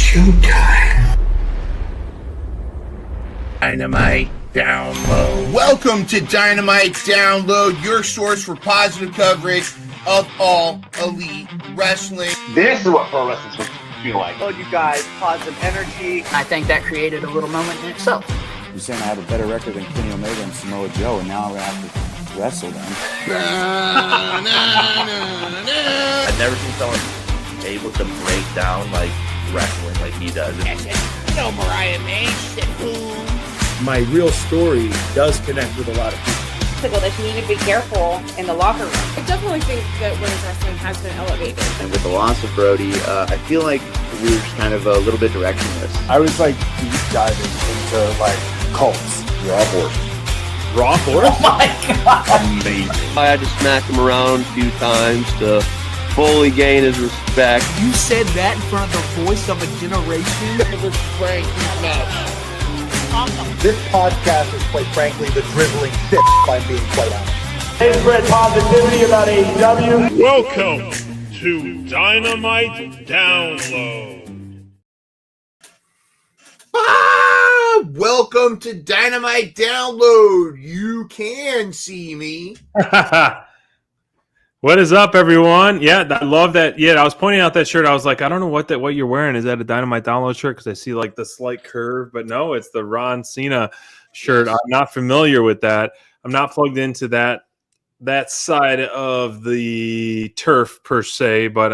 showtime. Dynamite Download. Welcome to Dynamite Download, your source for positive coverage of all elite wrestling. This is what pro wrestling's supposed to feel like. Oh, you guys, positive energy. I think that created a little moment in itself. You're saying I have a better record than Kenny Omega and Samoa Joe, and now I'm going to have to wrestle them. I've never seen someone able to break down like wrestling like he does. Mariah May said boom. My real story does connect with a lot of people. That you need to be careful in the locker room. I definitely think that women's wrestling has been elevated. And with the loss of Brody, I feel like we were kind of a little bit directionless. I was like deep diving into like cults. Raw horse. Raw horse? Oh my God. Amazing. I had to smack him around a few times to fully gain his respect. You said that in front of the voice of a generation? The Frank match. Awesome. This podcast is, quite frankly, the dribbling shit, if I'm being quite honest. They spread positivity about AEW. Welcome to Dynamite Download. Welcome to Dynamite Download. You can see me. What is up, everyone? Yeah, I love that. Yeah, I was pointing out that shirt. I was like, I don't know what you're wearing. Is that a Dynamite Download shirt? Because I see like the slight curve, but no, it's the Ron Cena shirt. I'm not familiar with that. I'm not plugged into that side of the turf per se, but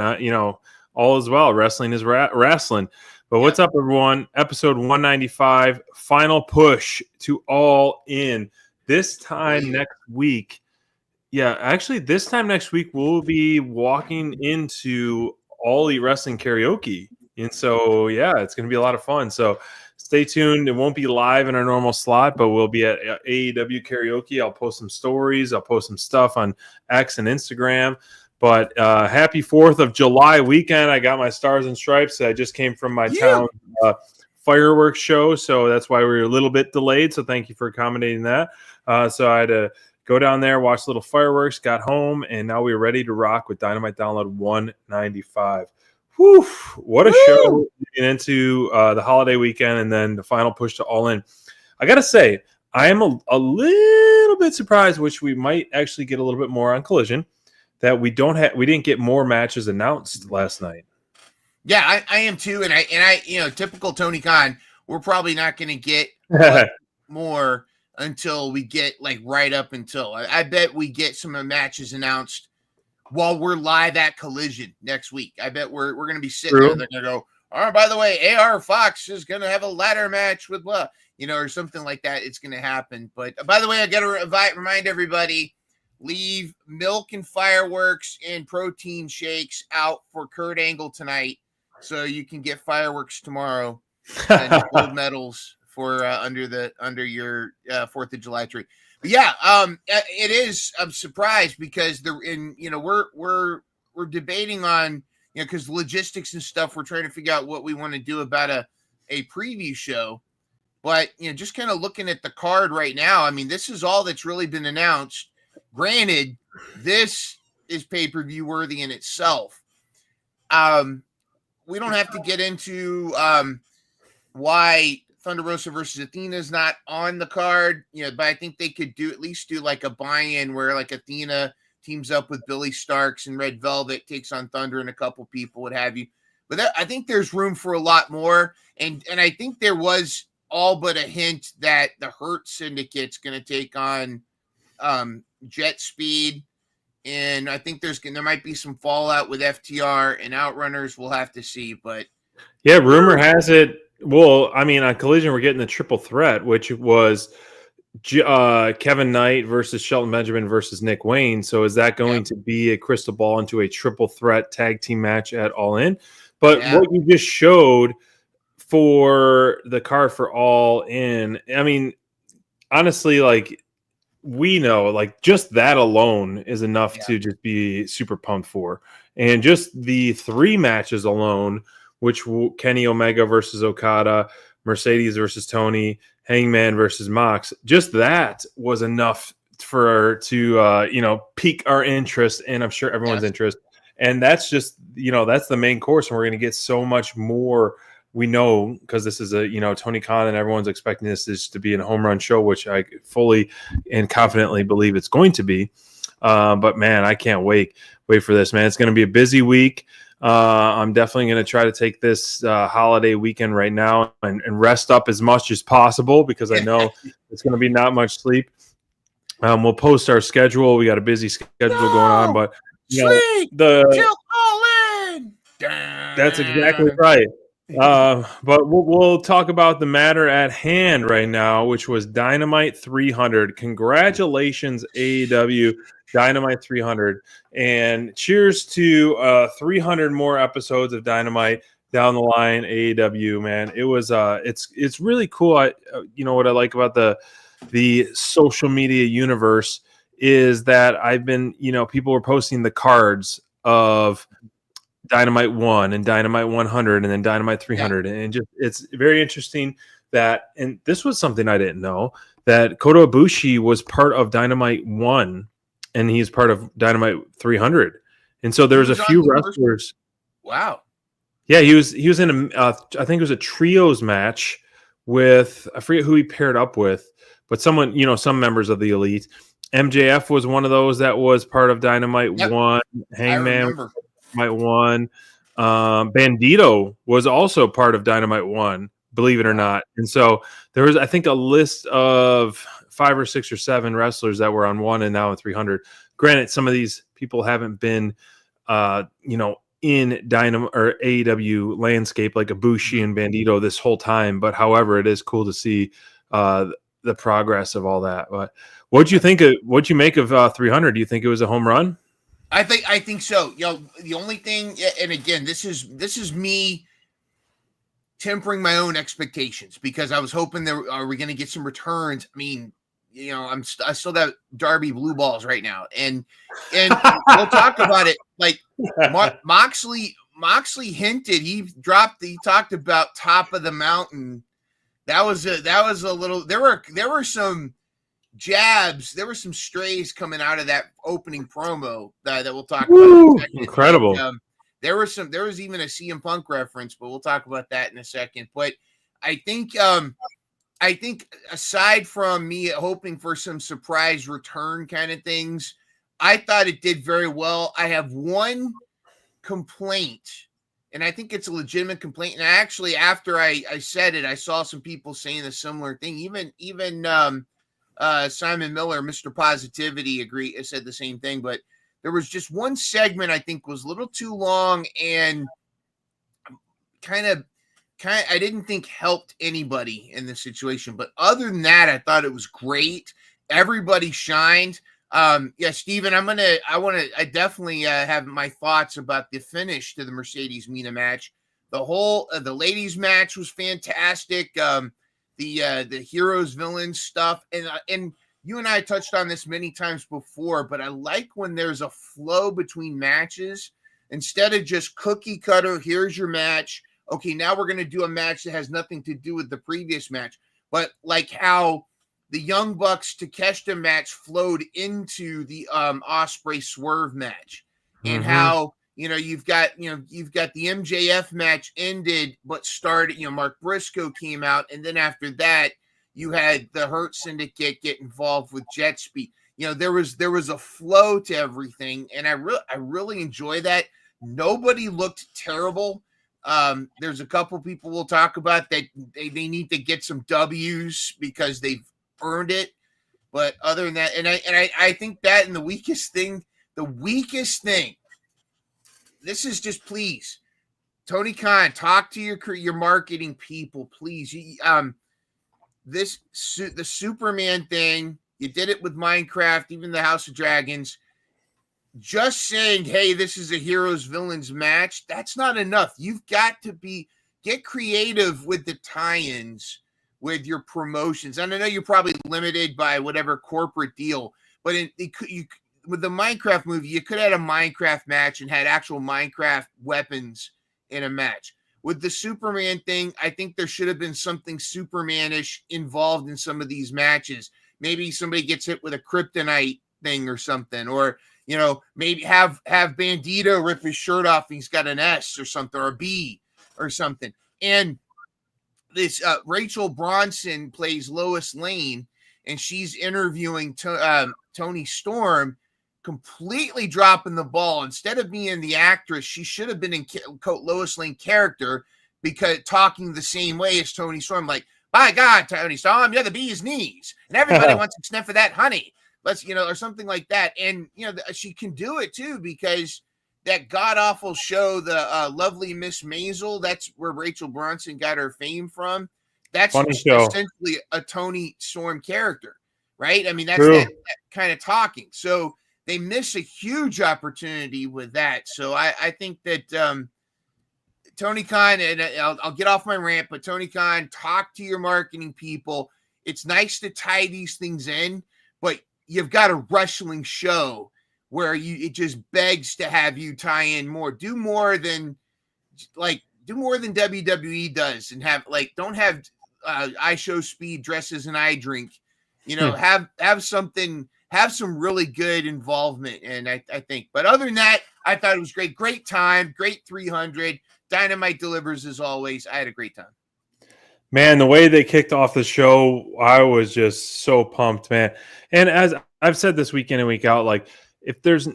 all is well. Wrestling is wrestling. But what's up, everyone? Episode 195, final push to All In. This time next week. Yeah, actually, this time next week, we'll be walking into All Elite Wrestling Karaoke. And so, yeah, it's going to be a lot of fun. So stay tuned. It won't be live in our normal slot, but we'll be at AEW Karaoke. I'll post some stories. I'll post some stuff on X and Instagram. But happy 4th of July weekend. I got my Stars and Stripes. I just came from my town fireworks show, so that's why we were a little bit delayed. So thank you for accommodating that. So I had to go down there, watch little fireworks, got home, and now we're ready to rock with Dynamite Download 195. Whew, what a show getting into the holiday weekend and then the final push to All In. I got to say, I am a little bit surprised, which we might actually get a little bit more on Collision, that we didn't get more matches announced last night. Yeah, I am too, and I typical Tony Khan, we're probably not going to get more until we get right up until I bet we get some matches announced while we're live at Collision next week. I bet we're going to be sitting there. They're going to go, oh, by the way, AR Fox is going to have a ladder match with blah, or something like that. It's going to happen. But by the way, I got to remind everybody, leave milk and fireworks and protein shakes out for Kurt Angle tonight, so you can get fireworks tomorrow and gold medals for under your 4th of July tree. But yeah, it is. I'm surprised because we're debating on because logistics and stuff. We're trying to figure out what we want to do about a preview show. But just kind of looking at the card right now, I mean, this is all that's really been announced. Granted, this is pay-per-view worthy in itself. We don't have to get into why Thunder Rosa versus Athena is not on the card, but I think they could at least do like a buy-in where like Athena teams up with Billy Starks and Red Velvet, takes on Thunder and a couple people, what have you. But I think there's room for a lot more. And I think there was all but a hint that the Hurt Syndicate's going to take on Jet Speed. And I think there might be some fallout with FTR and Outrunners. We'll have to see. But yeah, rumor has it. Well, I mean, on Collision, we're getting the triple threat, which was Kevin Knight versus Shelton Benjamin versus Nick Wayne. So is that going to be a crystal ball into a triple threat tag team match at All In? But what you just showed for the card for All In, I mean, honestly, we know, just that alone is enough to just be super pumped for. And just the 3 matches alone, which Kenny Omega versus Okada, Mercedes versus Tony, Hangman versus Mox, just that was enough to pique our interest, and I'm sure everyone's interest. And that's just, that's the main course, and we're going to get so much more we know, because this is a, Tony Khan and everyone's expecting this is to be a home run show, which I fully and confidently believe it's going to be. But man, I can't wait for this, man. It's going to be a busy week. I'm definitely going to try to take this holiday weekend right now and rest up as much as possible, because I know it's going to be not much sleep. We'll post our schedule. We got a busy schedule going on, but that's exactly right. But we'll talk about the matter at hand right now, which was Dynamite 300. Congratulations, AEW Dynamite 300, and cheers to 300 more episodes of Dynamite down the line. AEW, man, it was it's really cool. What I like about the social media universe is that I've been, people were posting the cards of Dynamite 1 and Dynamite 100 and then Dynamite 300. And just, it's very interesting that, and this was something I didn't know, that Kota Ibushi was part of Dynamite 1 and he's part of Dynamite 300. And so there was a few wrestlers. Wow. Yeah, he was in I think it was a trios match with, I forget who he paired up with, but someone, some members of the Elite. MJF was one of those that was part of Dynamite 1. Hangman was Dynamite 1. Bandito was also part of Dynamite 1, believe it or not. And so there was, I think, a list of 5 or 6 or 7 wrestlers that were on 1 and now on 300. Granted, some of these people haven't been, in Dynamite or AEW landscape like Ibushi and Bandito this whole time. But however, it is cool to see the progress of all that. But what'd you make of 300? Do you think it was a home run? I think so. The only thing, and again, this is me tempering my own expectations, because I was hoping are we going to get some returns? I mean, I still got Darby blue balls right now, and we'll talk about it. Like Moxley hinted, he talked about top of the mountain. That was a little. There were some jabs. There were some strays coming out of that opening promo that we'll talk about. Incredible. There was even a CM Punk reference, but we'll talk about that in a second. But I think aside from me hoping for some surprise return kind of things, I thought it did very well. I have one complaint, and I think it's a legitimate complaint. And actually, after I said it, I saw some people saying a similar thing. Even Simon Miller, Mr. Positivity, said the same thing. But there was just one segment I think was a little too long and kind of I didn't think helped anybody in this situation. But other than that, I thought it was great. Everybody shined. Steven, I definitely have my thoughts about the finish to the Mercedes Mina match. The ladies match was fantastic. The heroes villains stuff, and you and I touched on this many times before, but I like when there's a flow between matches instead of just cookie cutter. Here's your match. Okay, now we're going to do a match that has nothing to do with the previous match, but like how the Young Bucks Takeshita match flowed into the Ospreay Swerve match, and how you've got the MJF match ended but started. Mark Briscoe came out, and then after that you had the Hurt Syndicate get involved with Jet Speed. There was a flow to everything, and I really enjoy that. Nobody looked terrible. There's a couple people we'll talk about that they need to get some W's because they've earned it. But other than that, and I think that, and the weakest thing, this is just, please, Tony Khan, talk to your marketing people, please. The Superman thing, you did it with Minecraft, even the House of Dragons. Just saying, hey, this is a heroes villains match, that's not enough. You've got to get creative with the tie-ins with your promotions. And I know you're probably limited by whatever corporate deal, but with the Minecraft movie, you could have had a Minecraft match and had actual Minecraft weapons in a match. With the Superman thing, I think there should have been something Superman-ish involved in some of these matches. Maybe somebody gets hit with a kryptonite thing or something, or maybe have Bandito rip his shirt off and he's got an S or something, or a B or something. And this Rachel Bronson plays Lois Lane, and she's interviewing Tony Storm, completely dropping the ball. Instead of being the actress, she should have been in Lois Lane character, because talking the same way as Tony Storm, like, by God, Tony Storm, you're the bee's knees, and everybody wants to sniff of that honey. Let's, or something like that. And, she can do it too, because that god-awful show, the Lovely Miss Maisel, that's where Rachel Bronson got her fame from. That's essentially a Tony Storm character, right? I mean, that's that kind of talking. So they miss a huge opportunity with that. So I think that Tony Khan, and I'll get off my rant, but Tony Khan, talk to your marketing people. It's nice to tie these things in, but you've got a wrestling show where it just begs to have you tie in more. Do more than WWE does, and don't have I show speed, dresses, and I drink. Have something, have some really good involvement. And I think, but other than that, I thought it was great. Great time, great 300. Dynamite delivers as always. I had a great time. Man, the way they kicked off the show, I was just so pumped, man. And as I've said this week in and week out, like, if there's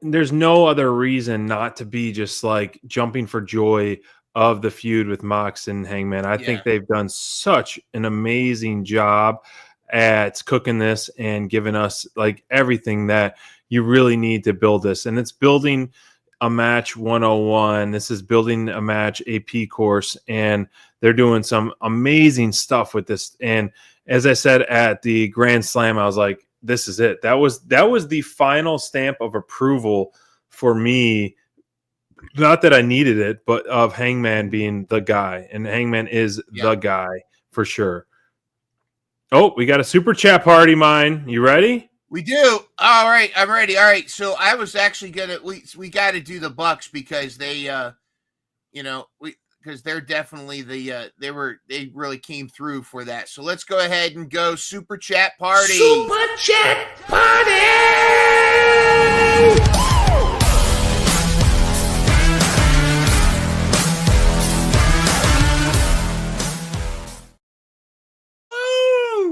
no other reason not to be just like jumping for joy of the feud with Mox and Hangman. I think they've done such an amazing job at cooking this and giving us like everything that you really need to build this. And it's building a match 101. This is building a match AP course, and they're doing some amazing stuff with this. And as I said at the Grand Slam, I was like, this is it. That was the final stamp of approval for me. Not that I needed it, but of Hangman being the guy, and Hangman is the guy for sure. Oh, we got a super chat party, mine. You ready? We do. All right, I'm ready. All right, so I was actually gonna we got to do the Bucks because they, because they're definitely they really came through for that. So let's go ahead and go super chat party. Super chat party.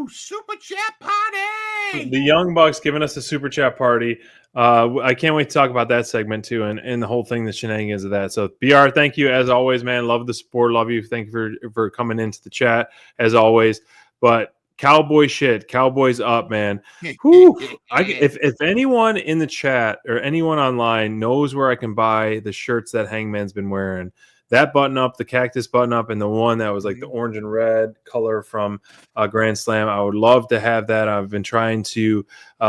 Super chat party. The Young Bucks giving us a super chat party. I can't wait to talk about that segment too, and the whole thing, the shenanigans of that. So BR, thank you as always, man. Love the support. Love you. Thank you for coming into the chat as always. But Cowboy shit, Cowboys up, man. Whew. If anyone in the chat or anyone online knows where I can buy the shirts that Hangman's been wearing, that button up, the cactus button up, and the one that was like the orange and red color from Grand Slam, I would love to have that. I've been trying to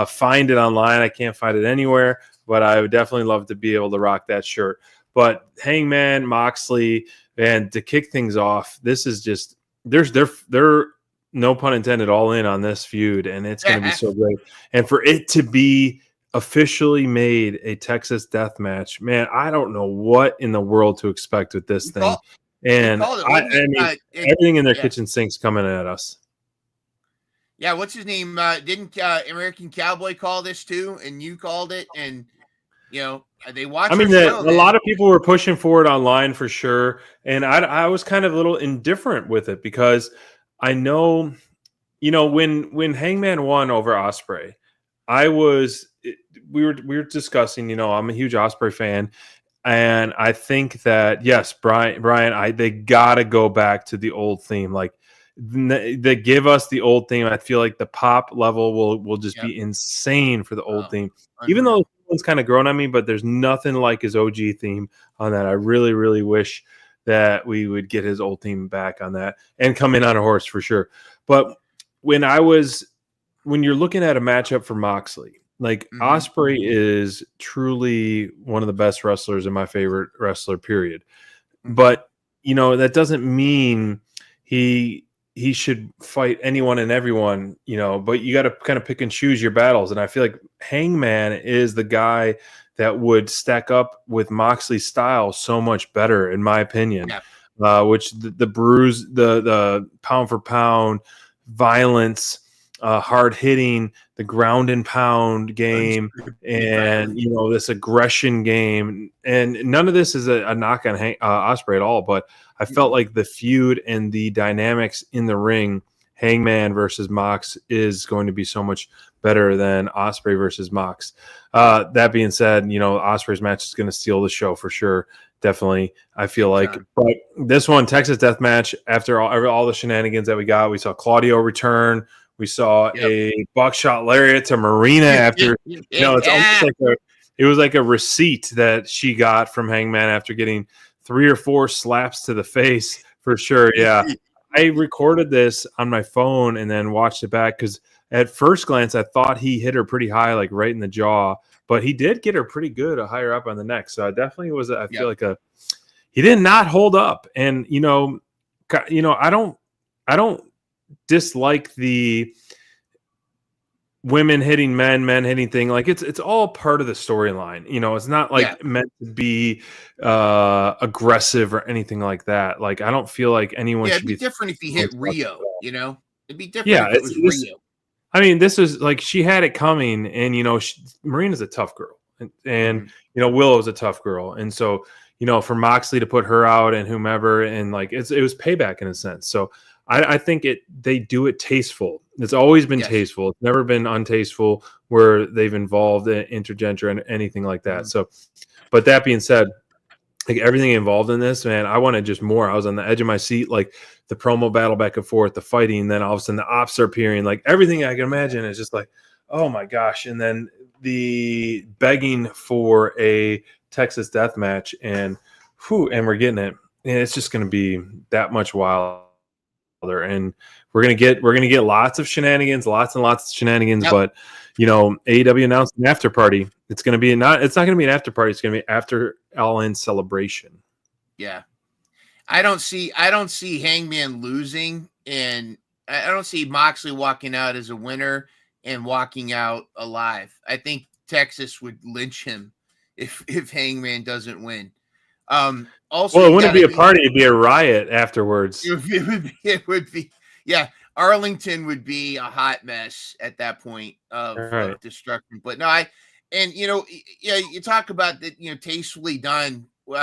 find it online. I can't find it anywhere, but I would definitely love to be able to rock that shirt. But Hangman, Moxley, and to kick things off, this is just they're no pun intended all in on this feud, and it's going to be so great. And for it to be officially made a Texas death match, man, I don't know what in the world to expect with this thing. And I mean, everything in their kitchen sink's coming at us. Yeah, what's his name? Didn't American Cowboy call this too? And you called it, and they watched. I mean, a lot of people were pushing for it online for sure, and I was kind of a little indifferent with it because I know, when Hangman won over Ospreay, we were discussing, I'm a huge Ospreay fan, and I think that yes, Brian, they gotta go back to the old theme. Like they give us the old theme. I feel like the pop level will just be insane for the old theme. Even though it's kind of grown on me, but there's nothing like his OG theme on that. I really, really wish that we would get his old theme back on that and come in on a horse for sure. But when you're looking at a matchup for Moxley, like Ospreay is truly one of the best wrestlers and my favorite wrestler, period. But, that doesn't mean he should fight anyone and everyone, but you got to kind of pick and choose your battles. And I feel like Hangman is the guy that would stack up with Moxley's style so much better, in my opinion, which the bruise, the pound for pound violence, hard hitting, the ground and pound game, and this aggression game. And none of this is a knock on Ospreay at all, but I felt like the feud and the dynamics in the ring, Hangman versus Mox, is going to be so much better than Ospreay versus Mox. That being said, Ospreay's match is going to steal the show for sure. Definitely, I feel like. But this one, Texas Death Match, after all the shenanigans that we got, we saw Claudio return. We saw a buckshot lariat to Marina after, it's almost it was like a receipt that she got from Hangman after getting 3 or 4 slaps to the face for sure. Yeah. I recorded this on my phone and then watched it back because at first glance, I thought he hit her pretty high, like right in the jaw, but he did get her pretty good, higher up on the neck. So it definitely was, I feel like he did not hold up. And, I don't dislike the women hitting men hitting thing. Like it's all part of the storyline. It's not like meant to be aggressive or anything like that. Like I don't feel like anyone should be different if he hit Rio. It'd be different if it was Rio. I mean, this is like she had it coming, and Marina's a tough girl, and Willow's a tough girl, and so for Moxley to put her out and whomever, and like it was payback in a sense. So I think they do it tasteful. It's always been tasteful. It's never been untasteful where they've involved intergender and anything like that. So, but that being said, like everything involved in this, man, I wanted just more. I was on the edge of my seat, like the promo battle back and forth, the fighting, then all of a sudden the ops are appearing, like everything I can imagine is just like, oh my gosh. And then the begging for a Texas death match, and we're getting it. And it's just going to be that much wilder. And we're gonna get lots of shenanigans, lots and lots of shenanigans. But AEW announced an after party. It's not gonna be an after party. It's gonna be after All In celebration. Yeah, I don't see Hangman losing, and I don't see Moxley walking out as a winner and walking out alive. I think Texas would lynch him if Hangman doesn't win. Also, well, it wouldn't be a party; it'd be a riot afterwards. It would be. Yeah, Arlington would be a hot mess at that point of destruction. But no, you talk about that, tastefully done. You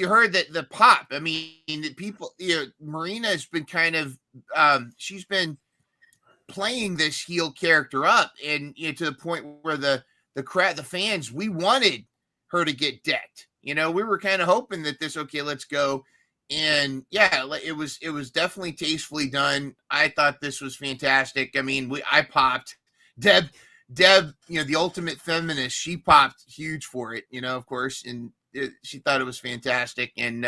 heard that the pop. I mean, the people. Marina has been kind of. She's been playing this heel character up, and to the point where the crowd, the fans, we wanted her to get decked. We were kind of hoping that let's go. And it was definitely tastefully done. I thought this was fantastic. I mean, I popped. Deb, the ultimate feminist, she popped huge for it, of course, and she thought it was fantastic. And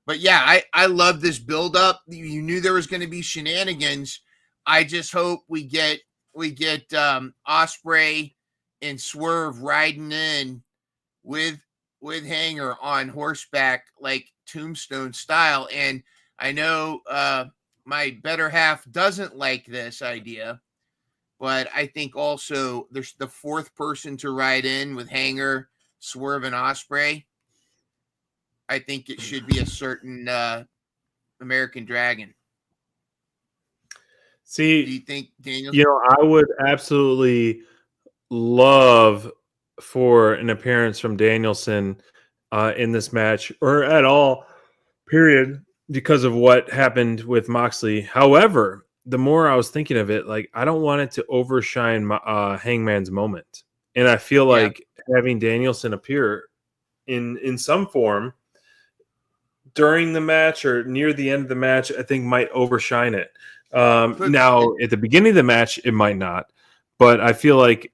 but I love this build up. You knew there was going to be shenanigans. I just hope we get Ospreay and Swerve riding in with Hanger on horseback, like Tombstone style. And I know my better half doesn't like this idea, but I think also there's the fourth person to ride in with Hanger, Swerve, and Ospreay. I think it should be a certain American Dragon. See, do you think, Daniel? I would absolutely love for an appearance from Danielson in this match, or at all, period, because of what happened with Moxley. However, the more I was thinking of it, like I don't want it to overshine Hangman's moment, and I feel like having Danielson appear in some form during the match or near the end of the match, I think might overshine it. Now, at the beginning of the match, it might not, but I feel like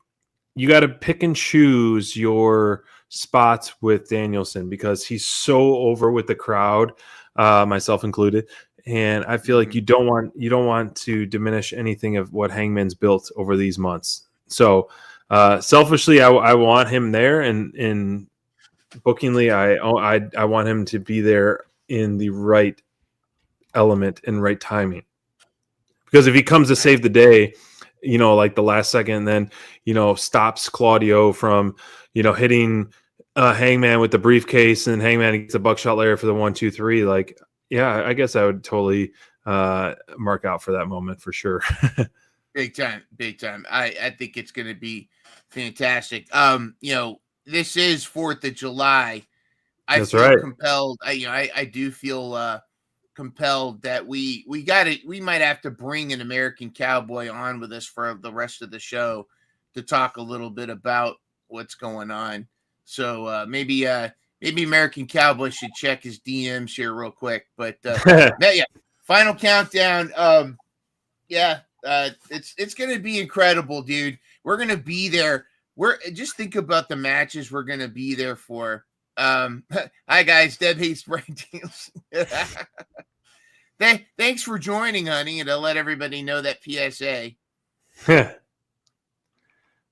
you got to pick and choose your spots with Danielson because he's so over with the crowd, myself included. And I feel like you don't want to diminish anything of what Hangman's built over these months. So selfishly, I want him there, and bookingly, I want him to be there in the right element and right timing. Because if he comes to save the day, like the last second, then, stops Claudio from, hitting Hangman with the briefcase, and Hangman gets a buckshot layer for the 1, 2, 3. Like, yeah, I guess I would totally mark out for that moment for sure. Big time, big time. I think it's going to be fantastic. This is 4th of July. I feel compelled. I do feel compelled that we might have to bring an American Cowboy on with us for the rest of the show to talk a little bit about what's going on. So maybe American Cowboy should check his DMs here real quick. But final countdown. It's gonna be incredible, dude. We're gonna be there. Just think about the matches we're gonna be there for. Hi guys, Deb hates Brian Danielson. Thanks for joining, honey, and to let everybody know that PSA.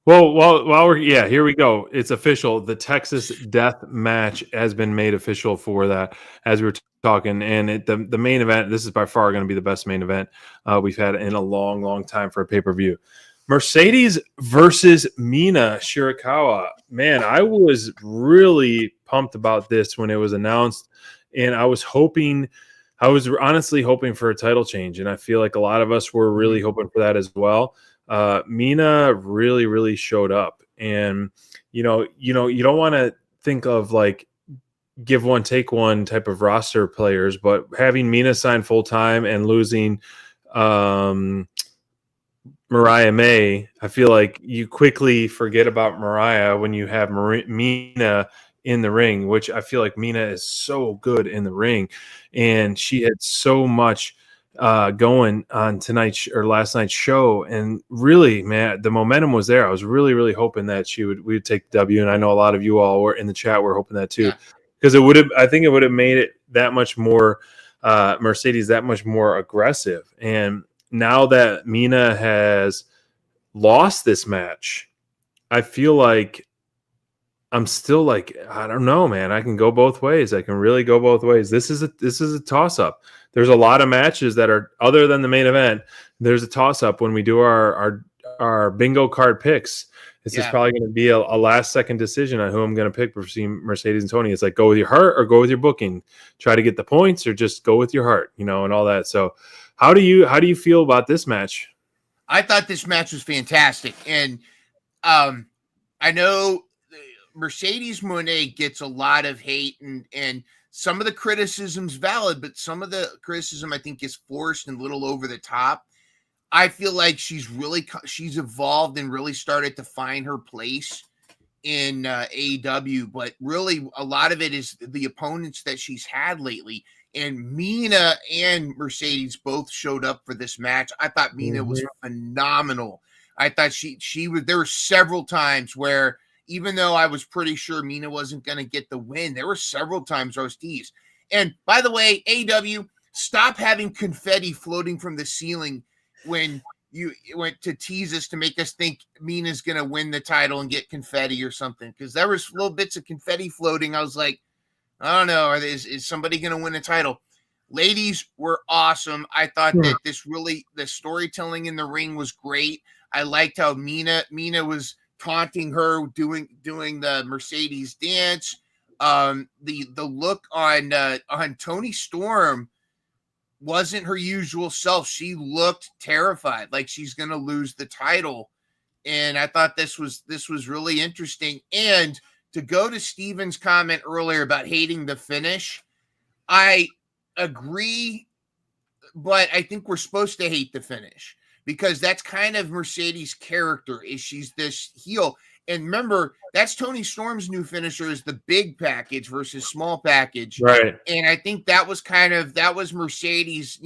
Well, while we're here we go. It's official. The Texas Death Match has been made official for that as we were talking, and the main event. This is by far going to be the best main event we've had in a long, long time for a pay-per-view. Mercedes versus Mina Shirakawa. Man, I was really pumped about this when it was announced, and I was honestly hoping for a title change, and I feel like a lot of us were really hoping for that as well. Mina really, really showed up, and you don't want to think of like give one, take one type of roster players, but having Mina sign full time and losing Mariah May, I feel like you quickly forget about Mariah when you have Mina in the ring, which I feel like Mina is so good in the ring, and she had so much going on last night's show, and really, man, the momentum was there. I was really, really hoping that we would take the W, and I know a lot of you all were in the chat were hoping that too, because I think it would have made it that much more Mercedes that much more aggressive. And now that Mina has lost this match, I feel like I'm still like, I don't know, man. I can go both ways. I can really go both ways. This is a toss up. There's a lot of matches that are other than the main event. There's a toss up when we do our bingo card picks. It's just probably going to be a last second decision on who I'm going to pick between Mercedes and Tony. It's like, go with your heart or go with your booking. Try to get the points or just go with your heart, and all that. So how do you feel about this match? I thought this match was fantastic. And I know Mercedes Moné gets a lot of hate, and some of the criticism's valid, but some of the criticism I think is forced and a little over the top. I feel like she's evolved and really started to find her place in AEW, but really a lot of it is the opponents that she's had lately. And Mina and Mercedes both showed up for this match. I thought Mina was phenomenal. I thought she was. There were several times where, even though I was pretty sure Mina wasn't going to get the win, there were several times I was teased. And by the way, AEW, stop having confetti floating from the ceiling when you went to tease us to make us think Mina's going to win the title and get confetti or something. Because there was little bits of confetti floating. I was like, I don't know, is somebody going to win a title? Ladies were awesome. I thought that the storytelling in the ring was great. I liked how Mina was taunting her, doing the Mercedes dance. The look on Toni Storm wasn't her usual self. She looked terrified, like she's going to lose the title. And I thought this was really interesting. And to go to Steven's comment earlier about hating the finish, I agree, but I think we're supposed to hate the finish because that's kind of Mercedes' character, is she's this heel. And remember, that's Toni Storm's new finisher, is the big package versus small package. Right. And I think that was Mercedes,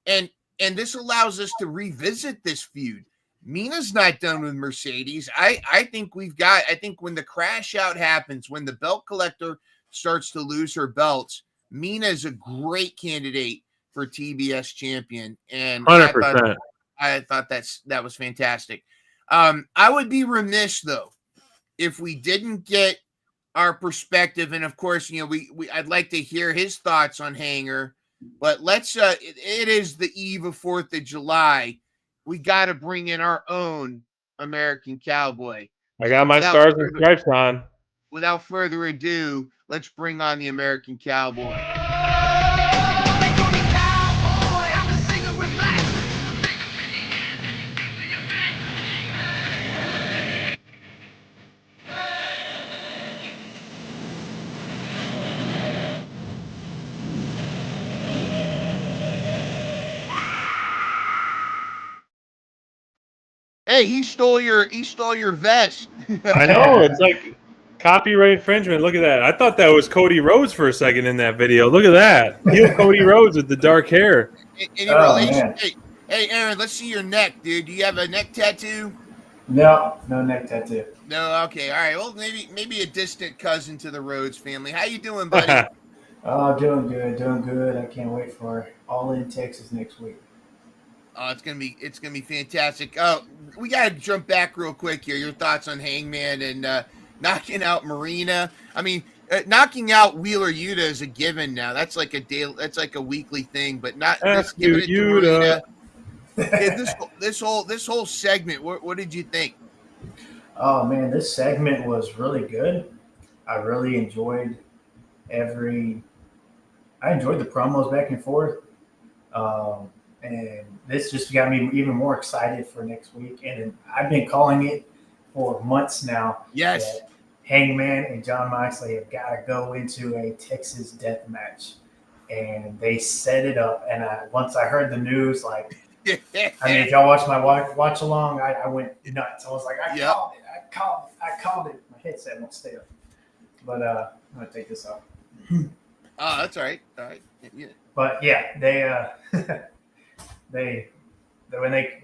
and this allows us to revisit this feud. Mina's not done with Mercedes. I think when the crash out happens, when the belt collector starts to lose her belts, Mina is a great candidate for TBS champion. And 100%. I thought that was fantastic. I would be remiss though if we didn't get our perspective, and of course, I'd like to hear his thoughts on Hanger. But let's. It is the eve of 4th of July. We got to bring in our own American Cowboy. I got my stars and stripes on. Without further ado, let's bring on the American Cowboy. Hey, he stole your vest. I know it's like copyright infringement. Look at that. I thought that was Cody Rhodes for a second in that video. Look at that. Heel Cody Rhodes with the dark hair. Any relation? Hey, Aaron, let's see your neck, dude. Do you have a neck tattoo? No neck tattoo. No. Okay. All right. Well, maybe a distant cousin to the Rhodes family. How you doing, buddy? Doing good. I can't wait for All In Texas next week. Oh, it's gonna be fantastic. We gotta jump back real quick here. Your thoughts on Hangman and knocking out Marina? I mean, knocking out Wheeler Yuta is a given now. That's like a weekly thing, but not just giving it to Marina. This whole segment. What did you think? Oh man, this segment was really good. I really enjoyed the promos back and forth. And this just got me even more excited for next week. And I've been calling it for months now. Yes. Hangman and John Moxley have got to go into a Texas death match. And they set it up. And once I heard the news, like, I mean, if y'all watch my watch along, I went nuts. I was like, I called it. My headset won't stay up. But I'm going to take this off. Oh, that's all right. All right. Yeah. But yeah, they when they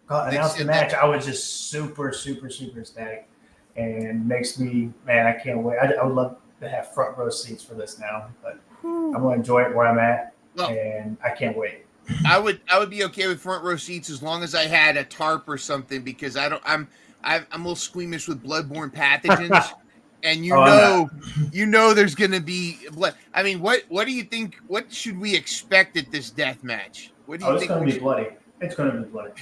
announced the match, I was just super ecstatic, and makes me, man, I can't wait. I would love to have front row seats for this now, but I'm going to enjoy it where I'm at, and I can't wait. I would be okay with front row seats as long as I had a tarp or something, because I'm a little squeamish with bloodborne pathogens. And you know there's going to be blood. I mean, what do you think? What should we expect at this death match? What do you think? It's going to be bloody. It's going to be bloody.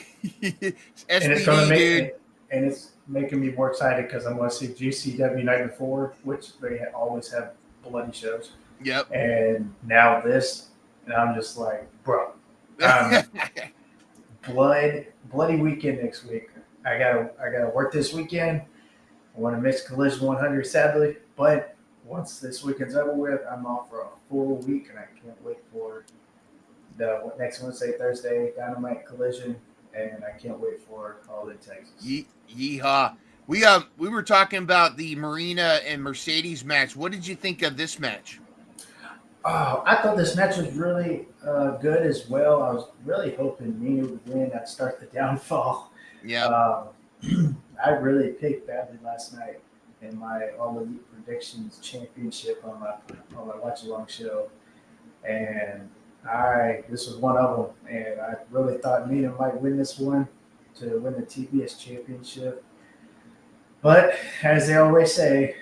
And it's going to make and it's making me more excited because I'm going to see GCW Night Before, which they always have bloody shows. Yep. And now this, and I'm just like, bro, bloody weekend next week. I gotta work this weekend. I want to miss Collision 100, sadly, but once this weekend's over with, I'm off for a full week, and I can't wait for the next Wednesday, Thursday, Dynamite, Collision, and I can't wait for All In Texas. Yeehaw! We were talking about the Marina and Mercedes match. What did you think of this match? Oh, I thought this match was really good as well. I was really hoping Nina would win. That'd start the downfall. Yeah. I really picked badly last night in my All Elite Predictions Championship on my watch along show, and this was one of them. And I really thought Nina might win this one to win the TBS Championship. But as they always say,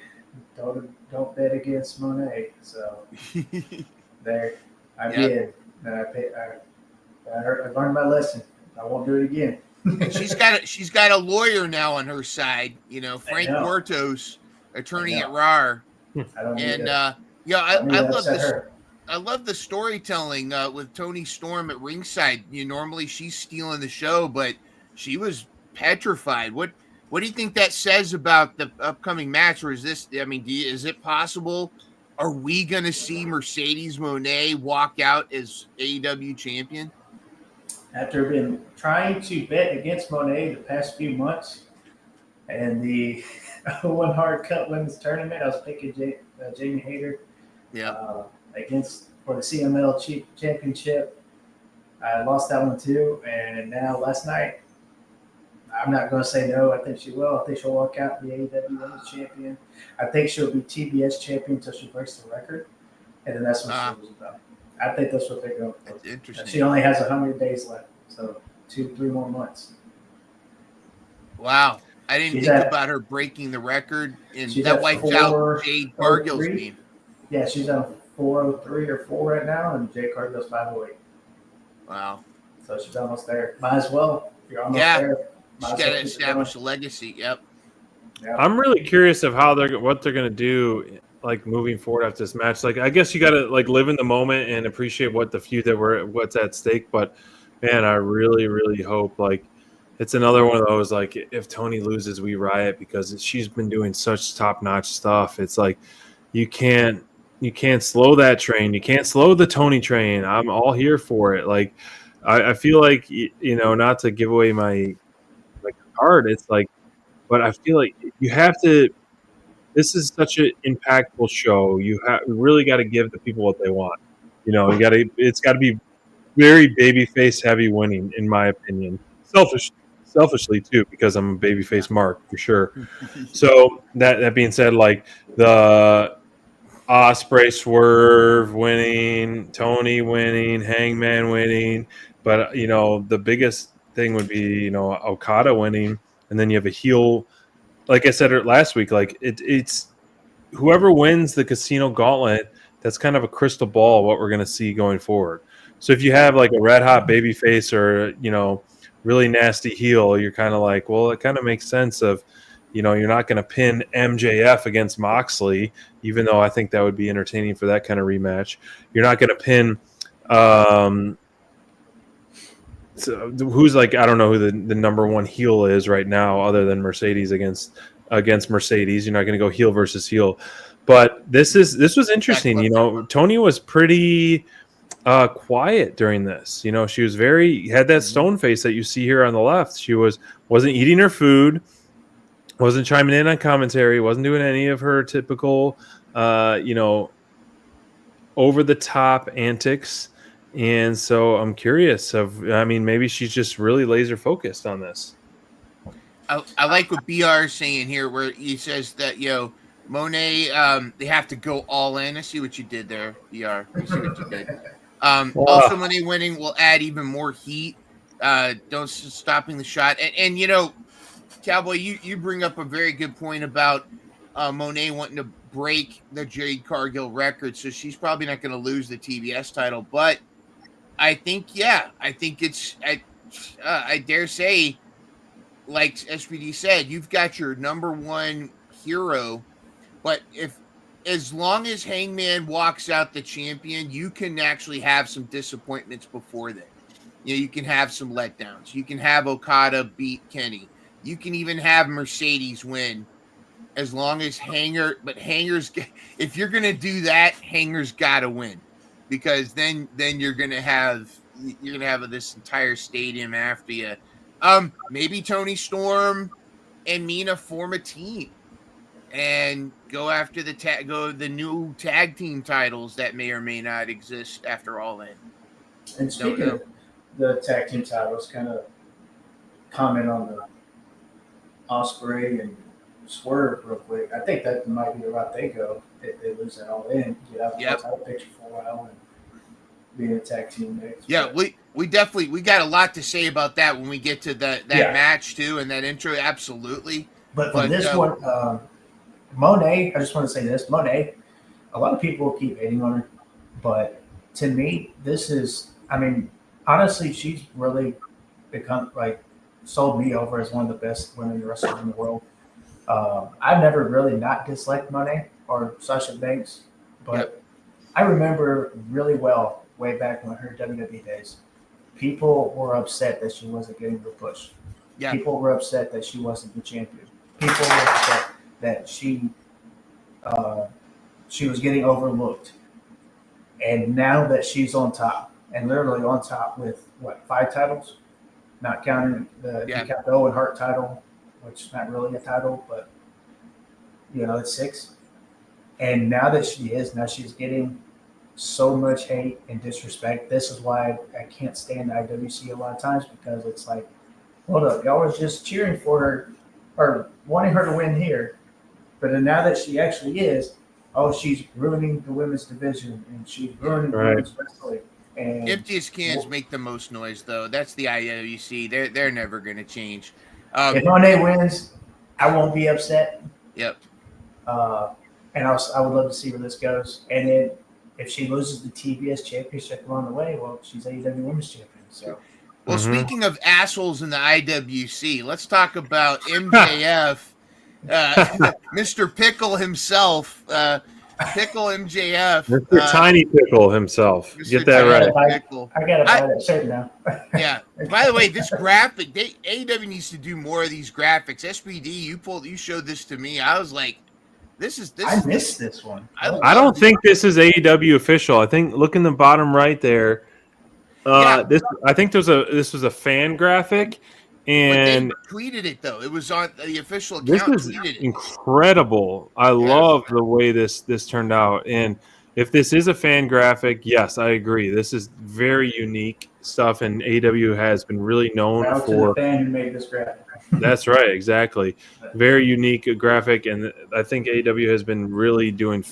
don't bet against Monet. So there, I did, and I learned my lesson. I won't do it again. And she's got a lawyer now on her side, Frank Mortos, attorney at RAR. I love this. I love the storytelling with Toni Storm at ringside. Normally she's stealing the show, but she was petrified. What do you think that says about the upcoming match? Or is this? I mean, is it possible? Are we going to see Mercedes Moné walk out as AEW champion? After been trying to bet against Monet the past few months, and the one hard cut women's tournament, I was picking Jamie Hayter for the CML championship. I lost that one too, and now last night, I'm not going to say no. I think she will. I think she'll walk out the AEW Women's Champion. I think she'll be TBS champion until she breaks the record, and then that's what she was about. I think that's what they're going for. That's interesting. She only has 100 days left, so 2-3 more months. Wow. I didn't think about her breaking the record, and that wipes out Jade Cargill's team. Yeah, she's on 403 or 4 right now, and Jade Cargill's 508. Wow. So she's almost there. Might as well. If you're almost there. She's got to establish a legacy. Yep. I'm really curious of what they're going to do, like moving forward after this match. Like, I guess you got to live in the moment and appreciate what the feud what's at stake. But man, I really, really hope it's another one of those, if Toni loses, we riot, because she's been doing such top-notch stuff. It's like you can't slow that train. You can't slow the Toni train. I'm all here for it. I feel like not to give away my card. It's like, but I feel like you have to. This is such an impactful show. You really got to give the people what they want. You got to. It's got to be very babyface heavy winning, in my opinion. Selfishly too, because I'm a babyface mark for sure. So that being said, like the Osprey Swerve winning, Tony winning, Hangman winning, but the biggest thing would be Okada winning, and then you have a heel. Like I said last week, like it's whoever wins the Casino Gauntlet. That's kind of a crystal ball what we're going to see going forward. So if you have like a red hot baby face or really nasty heel, you're kind of like, well, it kind of makes sense of you're not going to pin MJF against Moxley, even though I think that would be entertaining for that kind of rematch. You're not going to pin who's like, I don't know who the number one heel is right now other than Mercedes against Mercedes. You're not going to go heel versus heel. But this was interesting. Tony was pretty quiet during this. She was had that stone face that you see here on the left. She wasn't eating her food, wasn't chiming in on commentary, wasn't doing any of her typical over the top antics. And so I'm curious maybe she's just really laser focused on this. I like what BR is saying here, where he says that Monet, they have to go all in. I see what you did there, BR. I see what you did. Also, Monet winning will add even more heat. Don't stopping the shot. And Cowboy, you bring up a very good point about Monet wanting to break the Jade Cargill record, so she's probably not going to lose the TBS title. But I think it's I dare say, like SPD said, you've got your number one hero, but as long as Hangman walks out the champion, you can actually have some disappointments before then. You can have some letdowns. You can have Okada beat Kenny. You can even have Mercedes win, as long as Hanger's. If you're gonna do that, Hanger's got to win, because then you're gonna have this entire stadium after you. Maybe Tony Storm and Mina form a team and go after the new tag team titles that may or may not exist after All In. And speaking of the tag team titles, kind of comment on the Osprey and Swerve real quick. I think that might be the route they go if they lose that All In, get out of the title picture for a while and be in a tag team mix. Yeah, we got a lot to say about that when we get to that match too and that intro. Absolutely. But this one, Monet, I just want to say this. Monet, a lot of people keep hating on her, but to me, this is, honestly, she's really become, sold me over as one of the best women wrestlers in the world. I've never really not disliked Monet or Sasha Banks, but I remember really well way back when her WWE days, people were upset that she wasn't getting the push. Yeah. People were upset that she wasn't the champion. People were upset that she was getting overlooked. And now that she's on top, and literally on top with, 5 titles? Not counting the Owen Hart title, which is not really a title, but, it's 6. And now that she's getting so much hate and disrespect. This is why I can't stand the IWC a lot of times, because it's like, hold up, y'all was just cheering for her or wanting her to win here. But then now that she actually is, she's ruining the women's division and she's ruining the women's wrestling. And emptiest cans make the most noise, though. That's the IWC. They're never going to change. If Monet wins, I won't be upset. Yep. And I would love to see where this goes. And then if she loses the TBS championship along the way, well, she's AEW Women's Champion. So. Well, speaking of assholes in the IWC, let's talk about MJF, Mr. Pickle himself, Pickle MJF. Mr. Tiny Pickle himself. Mr. Get that right. I got to buy that shirt now. Yeah. By the way, this graphic, AEW needs to do more of these graphics. SPD, you showed this to me. I was like, I missed this one. I don't think this is AEW official. I think look in the bottom right there. This I think this was a fan graphic, and but they tweeted it though. It was on the official this account. is Tweeted it. incredible. I love the way this turned out, and if this is a fan graphic, yes, I agree. This is very unique stuff, and AEW has been really known Shout out to for the fan who made this graphic. That's right, exactly. Very unique graphic, and I think AEW has been really doing.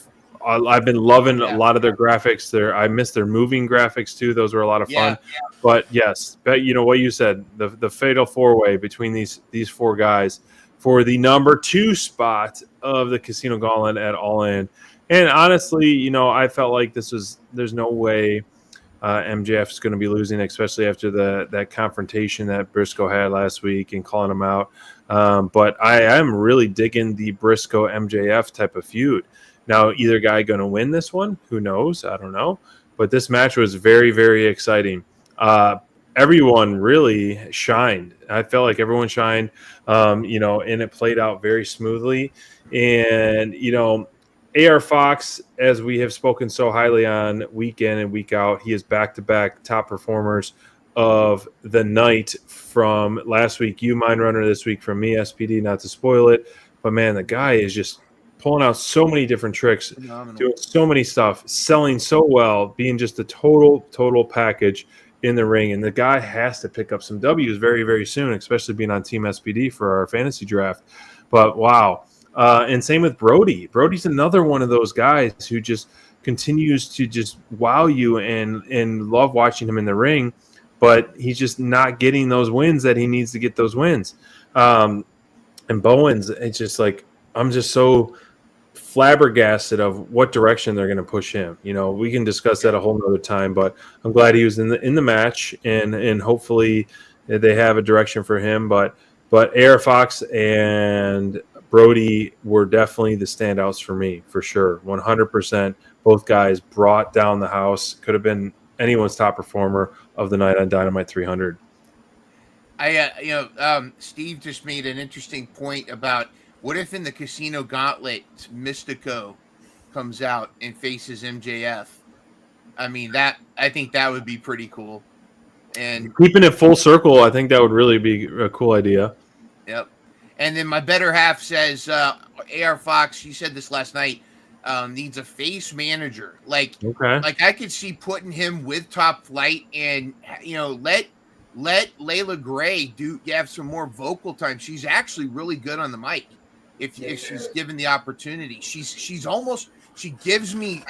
I've been loving a lot of their graphics. I miss their moving graphics too; those were a lot of fun. But yes, you know what you said, the fatal 4-way between these four guys for the number 2 spot of the Casino Gauntlet at All In. And honestly, you know, I felt like there's no way MJF is going to be losing, especially after that confrontation that Briscoe had last week and calling him out. But I am really digging the Briscoe MJF type of feud. Now, either guy going to win this one? Who knows? I don't know. But this match was very, very exciting. Everyone really shined. I felt like everyone shined, you know, and it played out very smoothly. And, you know, AR Fox, as we have spoken so highly on week in and week out, he is back-to-back top performers of the night from last week. You, Mind Runner, this week from me, SPD, not to spoil it. But, man, the guy is just pulling out so many different tricks, doing so many stuff, selling so well, being just a total package in the ring. And the guy has to pick up some W's very, very soon, especially being on Team SPD for our fantasy draft. But, wow. And same with Brody. Brody's another one of those guys who just continues to just wow you and love watching him in the ring, but he's just not getting those wins that he needs to get those wins. And Bowens, it's just like, I'm just so flabbergasted of what direction they're going to push him. You know, we can discuss that a whole nother time, but I'm glad he was in the match, and hopefully they have a direction for him. But AR Fox and Brody were definitely the standouts for me, for sure. 100%. Both guys brought down the house. Could have been anyone's top performer of the night on Dynamite 300. Steve just made an interesting point about what if in the Casino Gauntlet Mystico comes out and faces MJF. I mean, I think that would be pretty cool. And keeping it full circle, I think that would really be a cool idea. Yep. And then my better half says AR Fox, you said this last night, needs a face manager. Like I could see putting him with Top Flight and, you know, let Layla Gray have some more vocal time. She's actually really good on the mic if she's given the opportunity. She gives me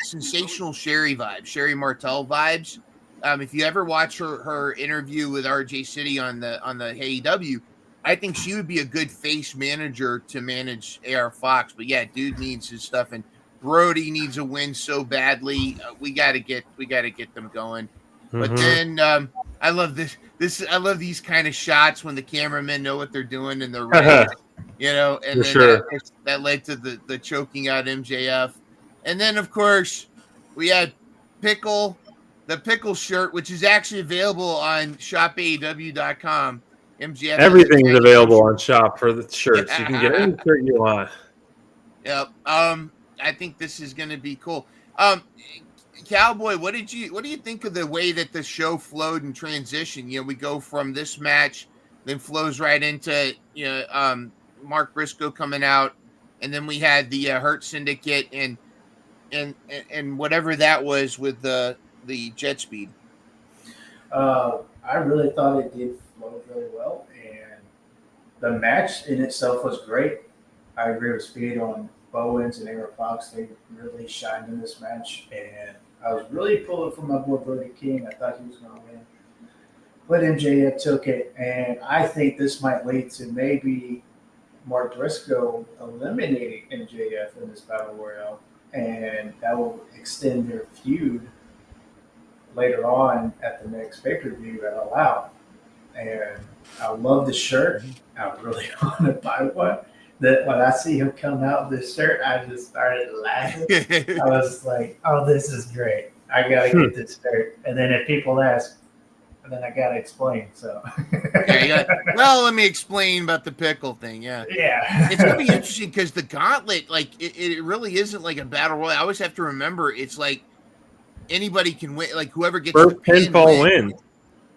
sensational Sherry vibes, Sherry Martel vibes. If you ever watch her interview with RJ City on the AEW, I think she would be a good face manager to manage AR Fox. But yeah, dude needs his stuff, and Brody needs a win so badly. We gotta get them going. Mm-hmm. But then I love this. I love these kind of shots when the cameramen know what they're doing and they're ready. You know, and then that led to the choking out MJF. And then of course we had the Pickle shirt, which is actually available on shopaew.com. MJF everything's available on shop for the shirts. You can get any shirt you want. Yep. I think this is going to be cool. Cowboy, what do you think of the way that the show flowed and transitioned? You know, we go from this match, then flows right into Mark Briscoe coming out, and then we had the Hurt Syndicate and whatever that was with the jet speed. I really thought it did flow really well, and the match in itself was great. I agree with Speed on Bowens and AR Fox. They really shined in this match, and I was really pulling for my boy Brody King. I thought he was going to win, but MJF took it, and I think this might lead to maybe Mark Briscoe eliminating MJF in this Battle Royale, and that will extend their feud later on at the next pay-per-view at All Out. And I love the shirt. I really want to buy one. That when I see him come out with this shirt, I just started laughing. I was like, oh, this is great. I got to get this shirt. And then if people ask, then I got to explain. So, well, let me explain about the pickle thing. Yeah. It's going to be interesting because the Gauntlet, like, it really isn't like a battle royal. I always have to remember it's like anybody can win. Like whoever gets First the pin pinfall win.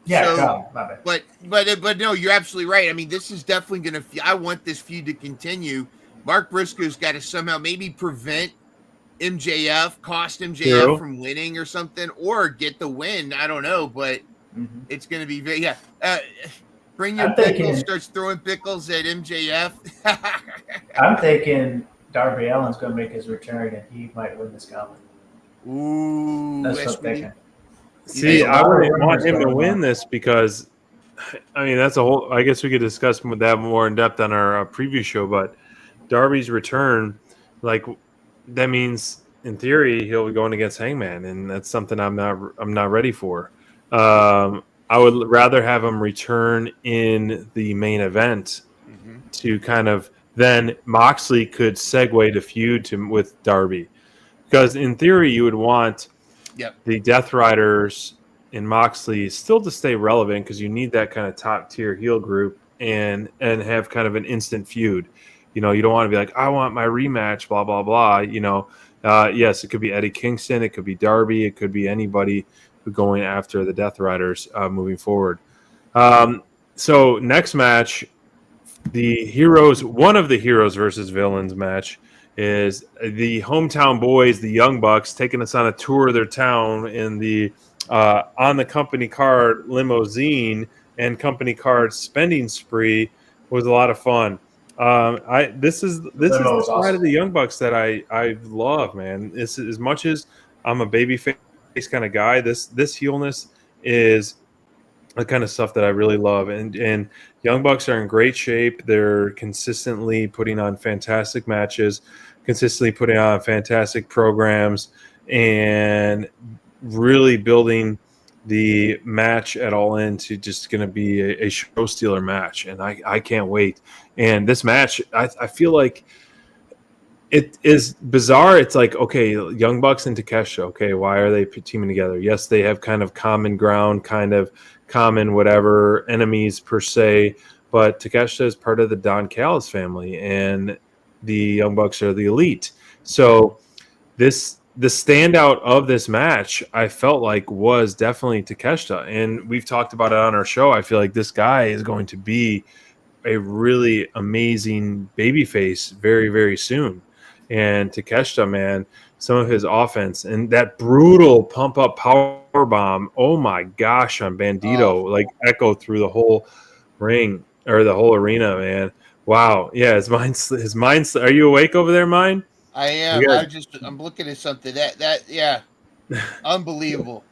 Yeah, So, my bad. but no, you're absolutely right. I mean, this is definitely going to. I want this feud to continue. Mark Briscoe's got to somehow maybe prevent MJF, cost MJF from winning or something, or get the win. I don't know, but it's going to be very bring your pickles. Starts throwing pickles at MJF. I'm thinking Darby Allin's going to make his return, and he might win this gauntlet. Ooh, that's what I'm thinking. See, I wouldn't want him to win this because, I mean, that's a whole. I guess we could discuss that more in depth on our preview show. But Darby's return, like, that means in theory he'll be going against Hangman, and that's something I'm not ready for. I would rather have him return in the main event to kind of then Moxley could segue to feud with Darby, because in theory you would want the Death Riders and Moxley still to stay relevant, because you need that kind of top tier heel group and have kind of an instant feud. You know, you don't want to be like, I want my rematch, blah blah blah. You know, yes, it could be Eddie Kingston, it could be Darby, it could be anybody who going after the Death Riders moving forward. So next match, one of the heroes versus villains match is the hometown boys, the Young Bucks, taking us on a tour of their town in the on the company card limousine and company card spending spree. Was a lot of fun. This is the side of the Young Bucks that I love, man. This, as much as I'm a babyface kind of guy, this heelness is the kind of stuff that I really love. And Young Bucks are in great shape. They're consistently putting on fantastic matches, consistently putting on fantastic programs, and really building the match at All In to just going to be a show stealer match. And I can't wait. And this match, I feel like it is bizarre. It's like, okay, Young Bucks and Takeshita. Okay, why are they teaming together? Yes, they have kind of common ground, kind of common whatever enemies per se, but Takeshita is part of the Don Callis family, and the Young Bucks are the Elite. So the standout of this match, I felt like, was definitely Takeshita, and we've talked about it on our show. I feel like this guy is going to be a really amazing babyface very, very soon. And Takeshita, man, some of his offense and that brutal pump up power bomb, oh my gosh, on Bandito, like echoed through the whole ring or the whole arena, man. Wow. Yeah, his mind's are you awake over there, Mine? I am. I'm looking at something that unbelievable.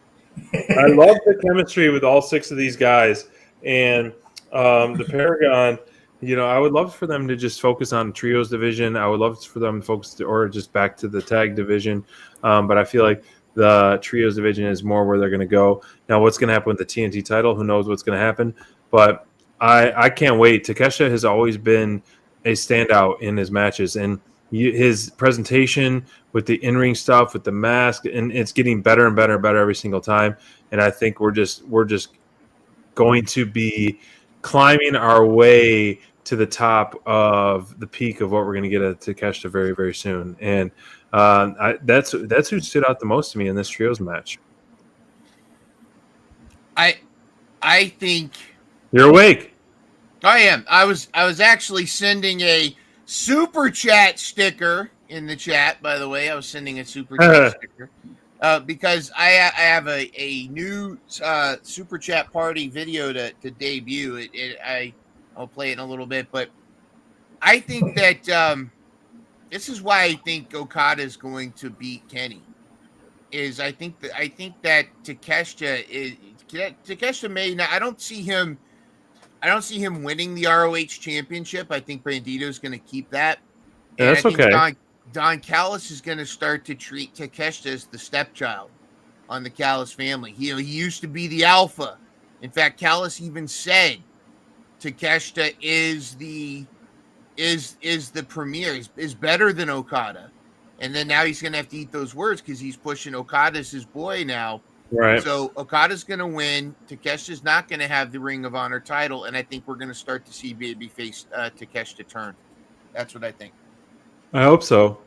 I love the chemistry with all six of these guys, and the Paragon. You know, I would love for them to just focus on trios division. I would love for them to focus or just back to the tag division. But I feel like the trios division is more where they're going to go. Now, what's going to happen with the TNT title? Who knows what's going to happen? But I can't wait. Takeshita has always been a standout in his matches, and his presentation with the in-ring stuff, with the mask, and it's getting better and better and better every single time. And I think we're just going to be climbing our way to the top of the peak of what we're going to get at Takeshita very, very soon. And that's who stood out the most to me in this trios match. I think you're awake. I am. I was actually sending a super chat sticker in the chat. By the way, I was sending a super chat sticker because I have a new super chat party video to debut. I'll play it in a little bit, but I think that this is why I think Okada is going to beat Kenny. I think that Takeshita may not. I don't see him winning the ROH championship. I think Bandito is going to keep that. And that's okay. Don Callis is going to start to treat Takeshita as the stepchild on the Callis family. He used to be the alpha. In fact, Callis even said Takeshita is the premier, is better than Okada. And then now he's going to have to eat those words because he's pushing Okada as his boy now. Right. So Okada's going to win. Takeshita's not going to have the Ring of Honor title, and I think we're going to start to see babyface Takeshita turn. That's what I think. I hope so.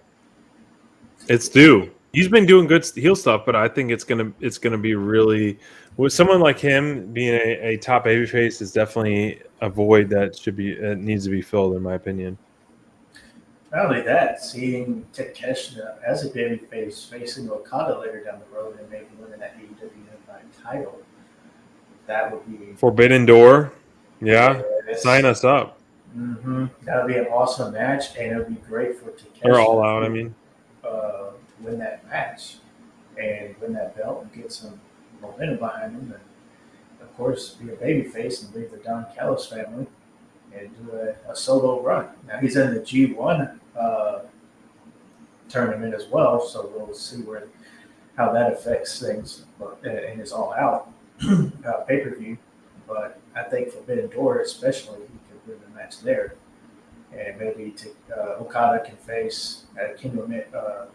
It's due. He's been doing good heel stuff, but I think it's gonna be really with someone like him being a top babyface is definitely a void that needs to be filled, in my opinion. Not only that, seeing Takeshita as a babyface facing Okada later down the road and maybe winning that AEW Dynamite title, that would be Forbidden Door, yeah, yes. sign us up. That would be an awesome match, and it would be great for Takeshita. Or All Out, I mean. Win that match and win that belt and get some momentum behind him, and of course be a babyface and leave the Don Callis family and do a solo run. Now he's in the G1 tournament as well, so we'll see how that affects things in his All Out pay-per-view. But I think Forbidden Door, especially, he could win the match there. And maybe Okada can face not Kenny Omega,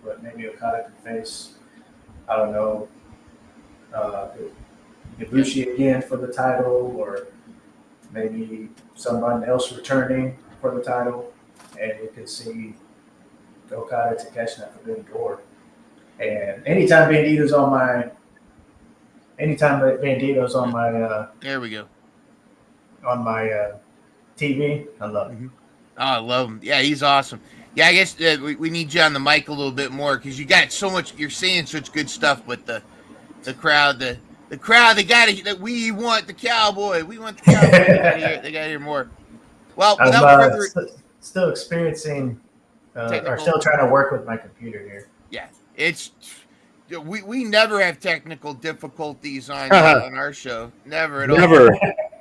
but maybe Okada can face, I don't know, Ibushi again for the title, or maybe someone else returning for the title, and we could see Okada Takeshita at Forbidden Door. And anytime Bandito's on my, there we go, on my TV, I love him. Oh, I love him. Yeah, he's awesome. Yeah, I guess we need you on the mic a little bit more because you got so much. You're saying such good stuff, but the crowd, the crowd, we want the cowboy. We want the cowboy. They got to hear more. Well, without further, still experiencing, or still trying to work with my computer here. Yeah, we never have technical difficulties on our show. Never at all. Never.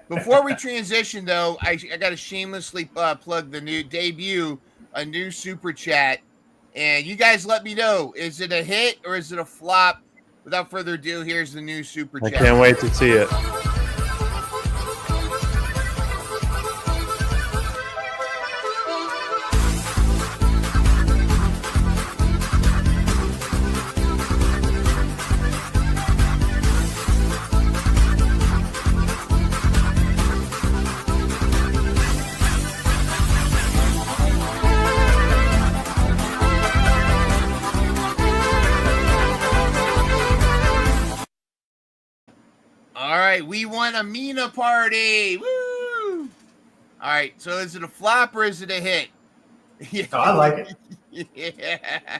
Before we transition, though, I got to shamelessly plug the new debut, a new super chat, and you guys let me know: is it a hit or is it a flop? Without further ado, here's the new super chat. I can't wait to see it. We want a Mina party. Woo! All right. So is it a flop or is it a hit? Oh, I like it. Yeah.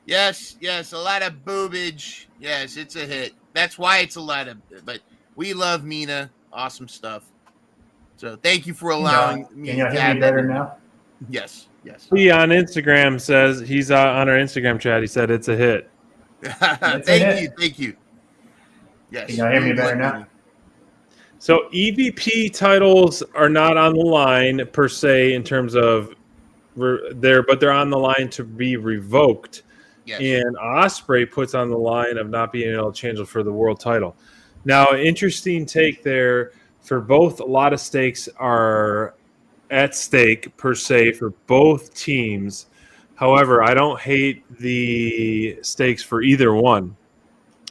Yes. A lot of boobage. Yes, it's a hit. That's why it's a lot of. But we love Mina. Awesome stuff. So thank you for allowing me. Can you hear me better now? Yes. He on Instagram says he's on our Instagram chat. He said it's a hit. Thank you. Yes. Can you hear me better now? So EVP titles are not on the line per se in terms of but they're on the line to be revoked. Yes. And Ospreay puts on the line of not being able to change it for the world title. Now, interesting take there for both. A lot of stakes are at stake per se for both teams. However, I don't hate the stakes for either one.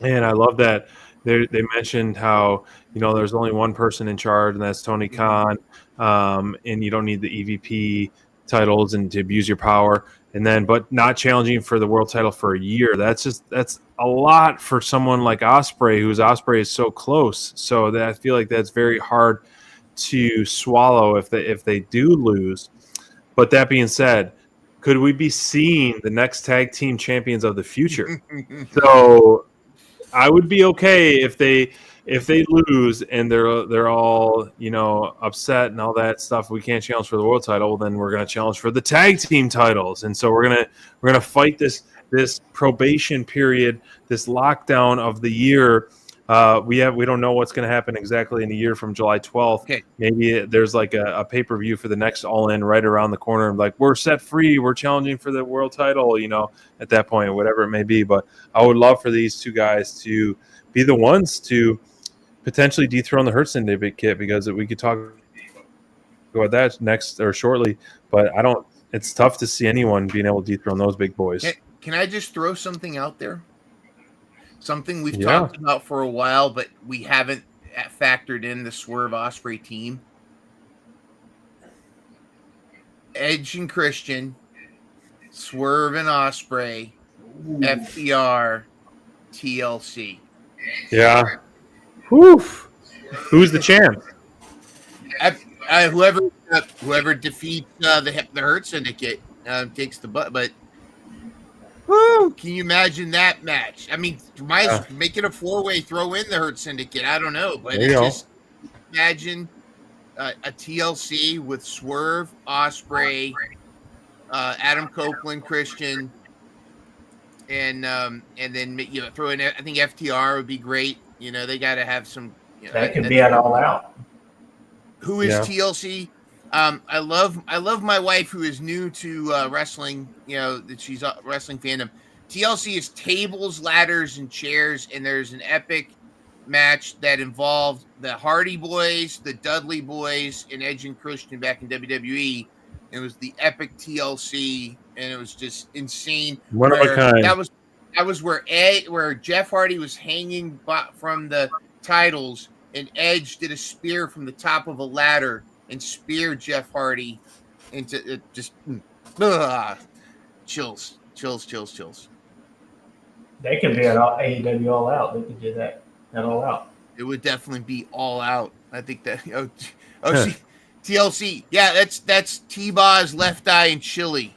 And I love that they mentioned how, there's only one person in charge, and that's Tony Khan. And you don't need the EVP titles and to abuse your power. And then, but not challenging for the world title for a year. That's a lot for someone like Ospreay, Ospreay is so close. So that I feel like that's very hard to swallow if they do lose. But that being said, could we be seeing the next tag team champions of the future? So I would be okay if they lose and they're all upset and all that stuff. We can't challenge for the world title. Then we're going to challenge for the tag team titles, and so we're gonna fight this probation period, this lockdown of the year. We don't know what's going to happen exactly in a year from July 12th. Okay. Maybe there's like a pay-per-view for the next All In right around the corner. Like, we're set free. We're challenging for the world title, at that point, whatever it may be. But I would love for these two guys to be the ones to potentially dethrone the Hurt Syndicate, because we could talk about that next or shortly. But it's tough to see anyone being able to dethrone those big boys. Can I just throw something out there? Something we've talked about for a while, but we haven't factored in the Swerve Ospreay team. Edge and Christian, Swerve and Ospreay, FTR, TLC. Yeah. Whew. Who's the champ? Whoever defeats the Hurt Syndicate takes the butt. But whoo, can you imagine that match? I mean, make it a 4-way. Throw in the Hurt Syndicate. I don't know, but just imagine a TLC with Swerve, Ospreay, Adam Copeland, Christian, and then throw in. I think FTR would be great. They got to have some. That could be at All Out. Who is TLC? I love my wife who is new to wrestling. That she's a wrestling fandom. TLC is tables, ladders, and chairs, and there's an epic match that involved the Hardy Boys, the Dudley Boys, and Edge and Christian back in WWE. It was the epic TLC, and it was just insane. One of a kind. That was where Jeff Hardy was hanging from the titles, and Edge did a spear from the top of a ladder and speared Jeff Hardy into it. Just chills. They could be at AEW All Out. They could do that at All Out. It would definitely be All Out. I think that. TLC. Yeah, that's T-Baw's Left Eye and Chili.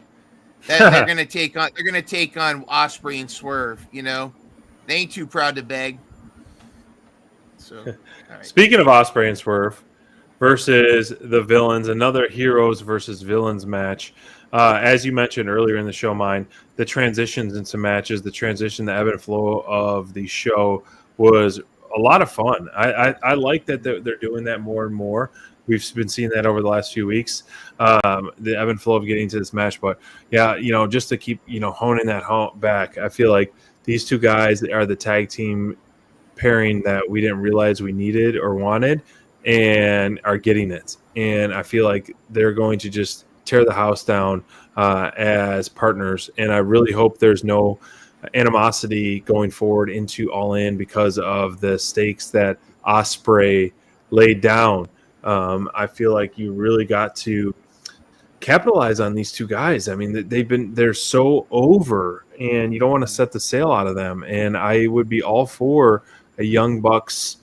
They're gonna take on. They're gonna take on Ospreay and Swerve. They ain't too proud to beg. So, all right. Speaking of Ospreay and Swerve versus the Villains, another heroes versus villains match. As you mentioned earlier in the show, the transitions into matches, the ebb and flow of the show was a lot of fun. I like that they're doing that more and more. We've been seeing that over the last few weeks, the ebb and flow of getting to this match. But yeah, just to keep honing that back, I feel like these two guys are the tag team pairing that we didn't realize we needed or wanted, and are getting it. And I feel like they're going to just tear the house down as partners. And I really hope there's no animosity going forward into All In because of the stakes that Ospreay laid down. I feel like you really got to capitalize on these two guys. I mean, they're so over, and you don't want to set the sail out of them. And I would be all for a Young Bucks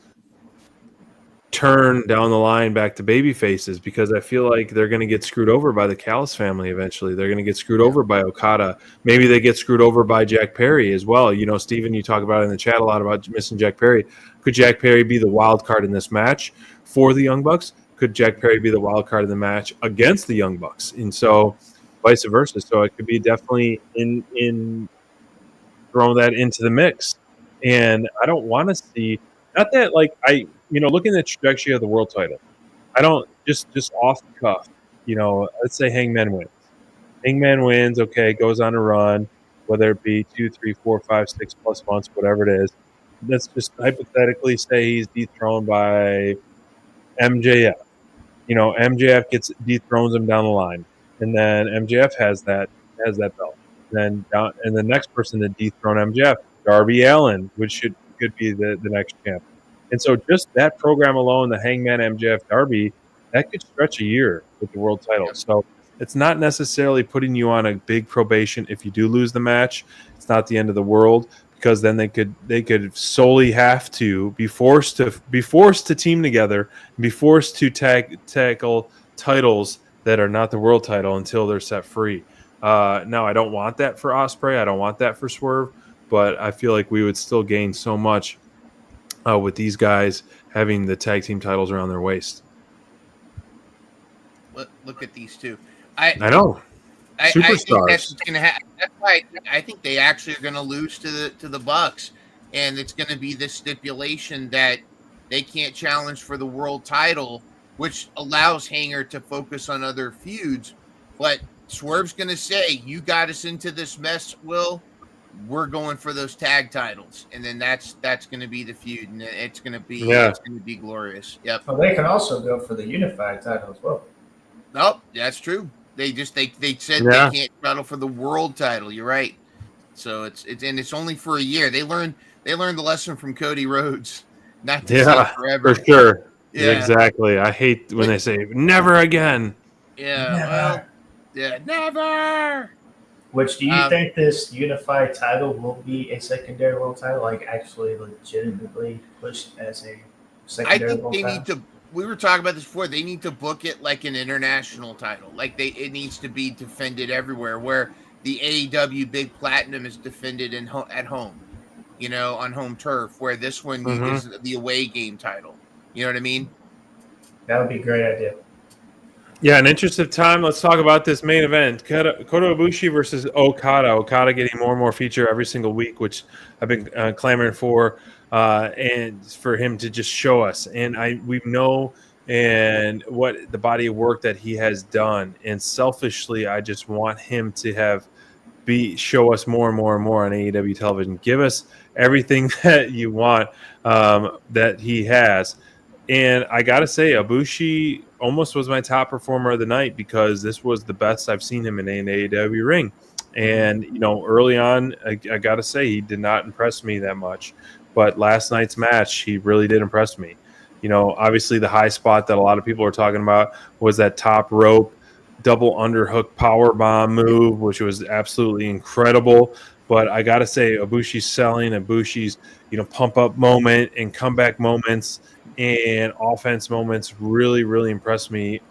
turn down the line back to baby faces, because I feel like they're going to get screwed over by the Callis family eventually. They're going to get screwed over by Okada. Maybe they get screwed over by Jack Perry as well. Steven, you talk about it in the chat a lot about missing Jack Perry. Could Jack Perry be the wild card in this match for the Young Bucks? Could Jack Perry be the wild card in the match against the Young Bucks? And so vice versa. So it could be definitely in throwing that into the mix. And I don't want to see, not that looking at the trajectory of the world title, I don't just off the cuff, let's say Hangman wins. Hangman wins, okay, goes on a run, whether it be 2, 3, 4, 5, 6 plus months, whatever it is. Let's just hypothetically say he's dethroned by MJF. MJF dethrones him down the line, and then MJF has that belt. And the next person to dethrone MJF, Darby Allin, which could be the next champ. And so just that program alone, the Hangman MJF Darby, that could stretch a year with the world title. So it's not necessarily putting you on a big probation if you do lose the match. It's not the end of the world, because then they could solely have to be forced to team together and be forced to tackle titles that are not the world title until they're set free. Now, I don't want that for Ospreay. I don't want that for Swerve, but I feel like we would still gain so much with these guys having the tag team titles around their waist. Look at these two. I know. Superstars. I think that's going to happen. That's why I think they actually are going to lose to the Bucks, and it's going to be this stipulation that they can't challenge for the world title, which allows Hanger to focus on other feuds. But Swerve's going to say, "You got us into this mess, Will. We're going for those tag titles," and then that's going to be the feud, and it's going to be glorious. Yep. Well, they can also go for the unified title as well. Nope, that's true. They said they can't battle for the world title. You're right. So it's only for a year. They learned the lesson from Cody Rhodes, not to say forever. For sure. Yeah, exactly. I hate when they say never again. Yeah. Never. Well, yeah, never. Which do you think this unified title will be a secondary world title, like actually legitimately pushed as a secondary world title? Need to. We were talking about this before. They need to book it like an international title. Like it needs to be defended everywhere. Where the AEW Big Platinum is defended at home, on home turf. Where this one is the away game title. You know what I mean? That would be a great idea. Yeah, in interest of time, let's talk about this main event. Kota Ibushi versus Okada. Okada getting more and more feature every single week, which I've been clamoring for, and for him to just show us. And we know and what the body of work that he has done. And selfishly, I just want him to show us more and more and more on AEW television. Give us everything that you want that he has. And I got to say, Ibushi almost was my top performer of the night because this was the best I've seen him in an AEW ring. And, early on, I got to say, he did not impress me that much. But last night's match, he really did impress me. Obviously the high spot that a lot of people are talking about was that top rope double underhook power bomb move, which was absolutely incredible. But I got to say, Ibushi's selling, Ibushi's, pump up moment and comeback moments and offense moments really, really impressed me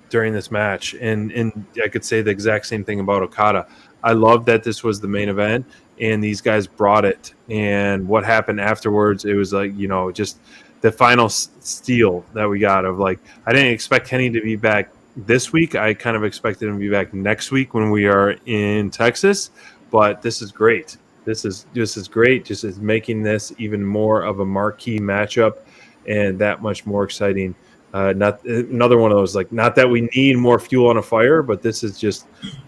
during this match. And I could say the exact same thing about Okada. I love that this was the main event and these guys brought it. And what happened afterwards, it was like, just the final steal that we got of like, I didn't expect Kenny to be back this week. I kind of expected him to be back next week when we are in Texas, but this is great. This is great. Just is making this even more of a marquee matchup and that much more exciting. Not another one of those, like, not that we need more fuel on a fire, but this is just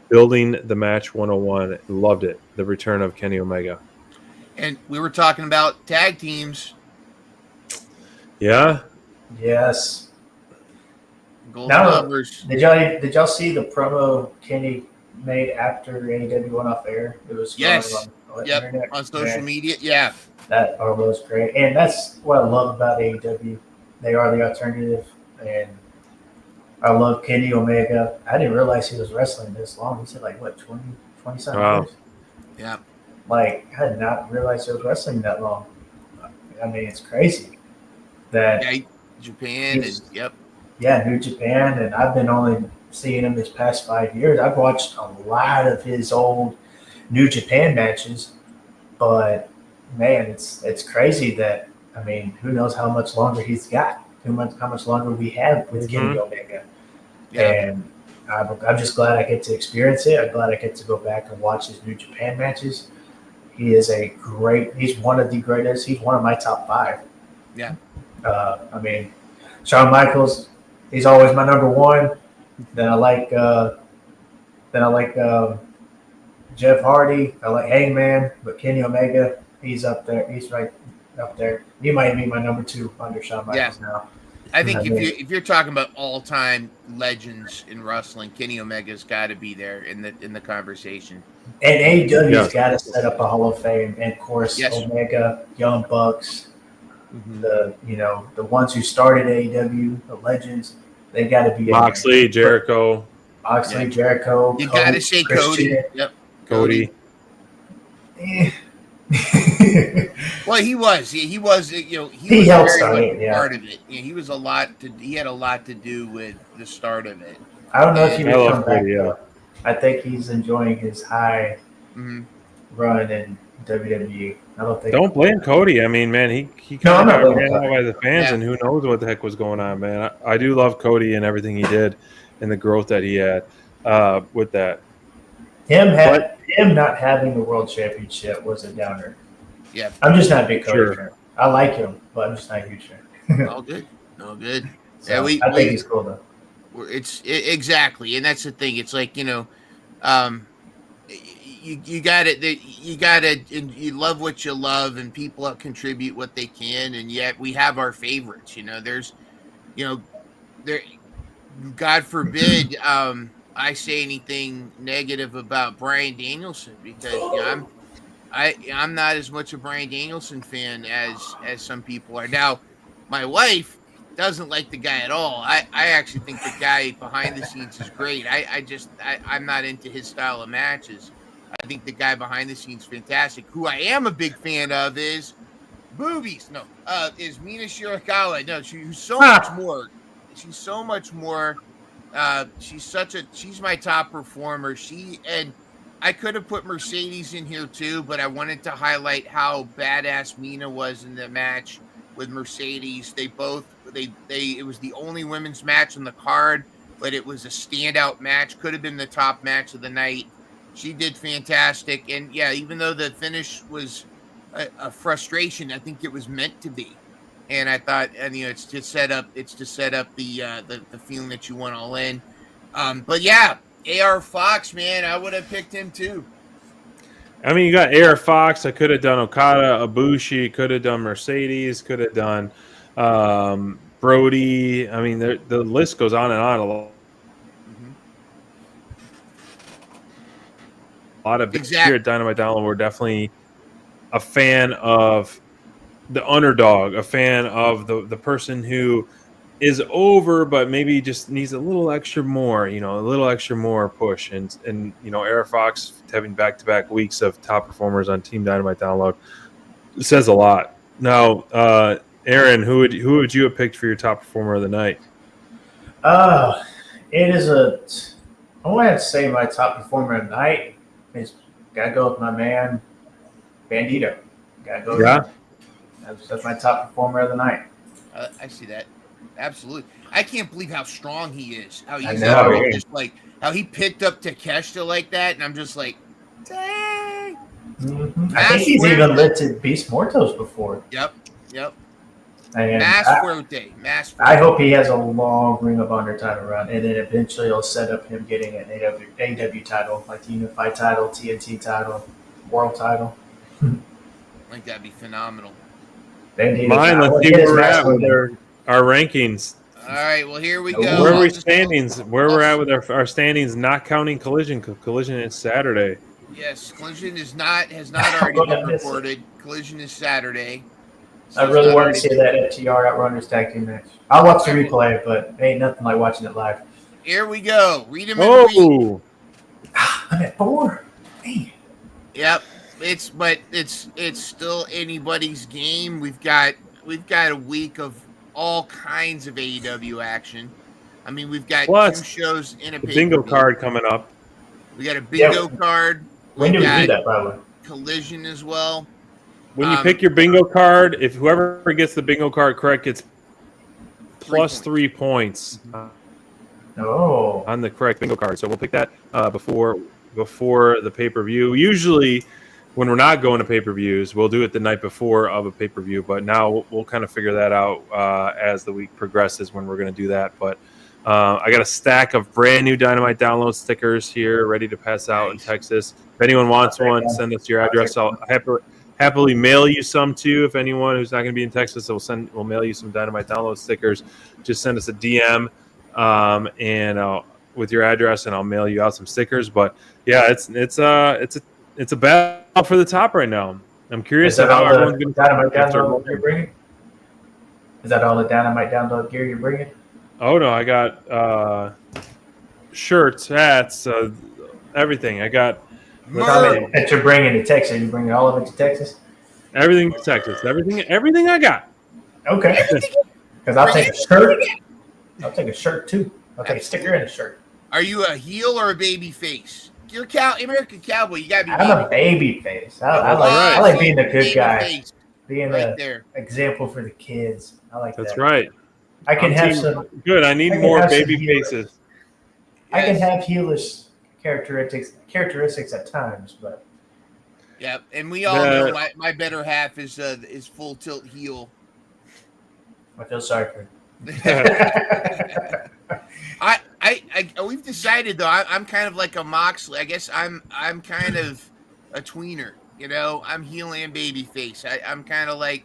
building the match 101. Loved it. The return of Kenny Omega. And we were talking about tag teams. Yeah. Yes. Golden numbers. Did y'all see the promo Kenny made after AEW went off air? It was on social media. Yeah. That was great. And that's what I love about AEW. They are the alternative. And I love Kenny Omega. I didn't realize he was wrestling this long. He said 20-something years? Yeah. I had not realized he was wrestling that long. I mean, it's crazy. Japan New Japan. And I've been only seeing him this past 5 years. I've watched a lot of his old New Japan matches. But man, it's crazy that, I mean, who knows how much longer he's got, how much longer we have with Kenny Omega. Yeah. And I'm just glad I get to experience it. I'm glad I get to go back and watch his New Japan matches. He's one of the greatest. He's one of my top 5. Yeah. I mean, Shawn Michaels, he's always my number 1. Then I like Jeff Hardy. I like Hangman, but Kenny Omega, he's up there. He's right up there. He might be my number 2 under Shawn Michaels now. I think if you're talking about all-time legends in wrestling, Kenny Omega's got to be there in the conversation. And AEW's got to set up a Hall of Fame, and of course, Omega, Young Bucks, the ones who started AEW, the legends, they got to be Moxley, Jericho. Jericho. You got to say Cody. Yep, Cody. Well, he was. He was. He helped was start very it. part of it. He was he had a lot to do with the start of it. I don't know if he would come back. I think he's enjoying his high run in WWE. Don't blame Cody. I mean, man, he kind of got ran out by the fans, and who knows what the heck was going on, man. I do love Cody and everything he did, and the growth that he had with that. Him not having the world championship was a downer. Yeah, I'm just not a big Cody fan. I like him, but I'm just not a huge fan. All good. So, I think he's cool though. Exactly, and that's the thing. It's like, you got it. You love what you love, and people contribute what they can, and yet we have our favorites. There's, there. God forbid I say anything negative about Bryan Danielson, because I'm not as much a Bryan Danielson fan as some people are. Now, my wife doesn't like the guy at all. I actually think the guy behind the scenes is great. I'm not into his style of matches. I think the guy behind the scenes is fantastic. Who I am a big fan of is Boobies. No, is Mina Shirakawa. No, she's so much more. She's so much more. She's my top performer. And I could have put Mercedes in here too, but I wanted to highlight how badass Mina was in the match with Mercedes. It was the only women's match on the card, but it was a standout match. Could have been the top match of the night. She did fantastic. And yeah, even though the finish was a frustration, I think it was meant to be. And I thought, and it's to set up the feeling that you want all in. But yeah, AR Fox, man, I would have picked him too. I mean, you got AR Fox. I could have done Okada, Ibushi. Could have done Mercedes. Could have done Brody. I mean, the list goes on and on. A lot of here at Dynamite Download, we're definitely a fan of the underdog, a fan of the person who is over, but maybe just needs a little extra more, a little extra more push. And AR Fox having back-to-back weeks of top performers on Team Dynamite Download says a lot. Now, Aaron, who would you have picked for your top performer of the night? It is I want to say my top performer of the night is gotta go with my man Bandito. Gotta go. Yeah. That's my top performer of the night. I see that. Absolutely. I can't believe how strong he is. How he's just like how he picked up Takeshita like that, and I'm just like, dang. Mm-hmm. I think he's even lifted Beast Mortos before. Yep. And Mass I hope he has a long Ring of Honor title run, and then eventually it'll set up him getting an AEW title, like the Unified title, TNT title, World title. I think that'd be phenomenal. Let's see where we're at with our rankings. All right, well, here we go. Where are we standings? Where we're at with our standings, not counting Collision. Collision is Saturday. Yes, Collision has not already been reported. Collision is Saturday. So I really want to see that FTR Outrunners tag team match. I'll watch the replay, but ain't nothing like watching it live. Here we go. Read them in read. I'm at 4. Man. Yep. It's still anybody's game. We've got a week of all kinds of AEW action. I mean, we've got 2 shows in a bingo card coming up. We got a bingo card. When do we do that, by the way? Collision as well. When you pick your bingo card, if whoever gets the bingo card correct gets plus 3 points on the correct bingo card. So we'll pick that before the pay-per-view. Usually when we're not going to pay-per-views, we'll do it the night before of a pay-per-view. But now we'll kind of figure that out as the week progresses when we're going to do that. But I got a stack of brand new Dynamite download stickers here ready to pass out in Texas. If anyone wants one, send us your address. I'll happily mail you some too. If anyone who's not going to be in Texas, we'll mail you some Dynamite download stickers. Just send us a DM and with your address, and I'll mail you out some stickers. But yeah, it's a battle for the top right now. I'm curious how everyone's going to Dynamite download you're bringing. Is that all the Dynamite download gear you're bringing? Oh no, I got shirts, hats, everything. I got. That you're bringing to Texas. You bringing all of it to Texas? Everything to Texas. Everything I got. Okay. Because I'll take a shirt. I'll take a shirt too. I'll take a sticker and a shirt. Are you a heel or a baby face? You're American Cowboy. You gotta be. I'm a baby face. I like being a good guy. Being an example for the kids. I like that. That's right. I can have some. Good. I need more baby faces. I can have heelish characteristics at times, but yeah, and we all know my better half is full tilt heel. I feel sorry for we've decided though. I'm kind of like a Moxley. I guess I'm kind of a tweener. I'm heel and baby face. I'm kind of like,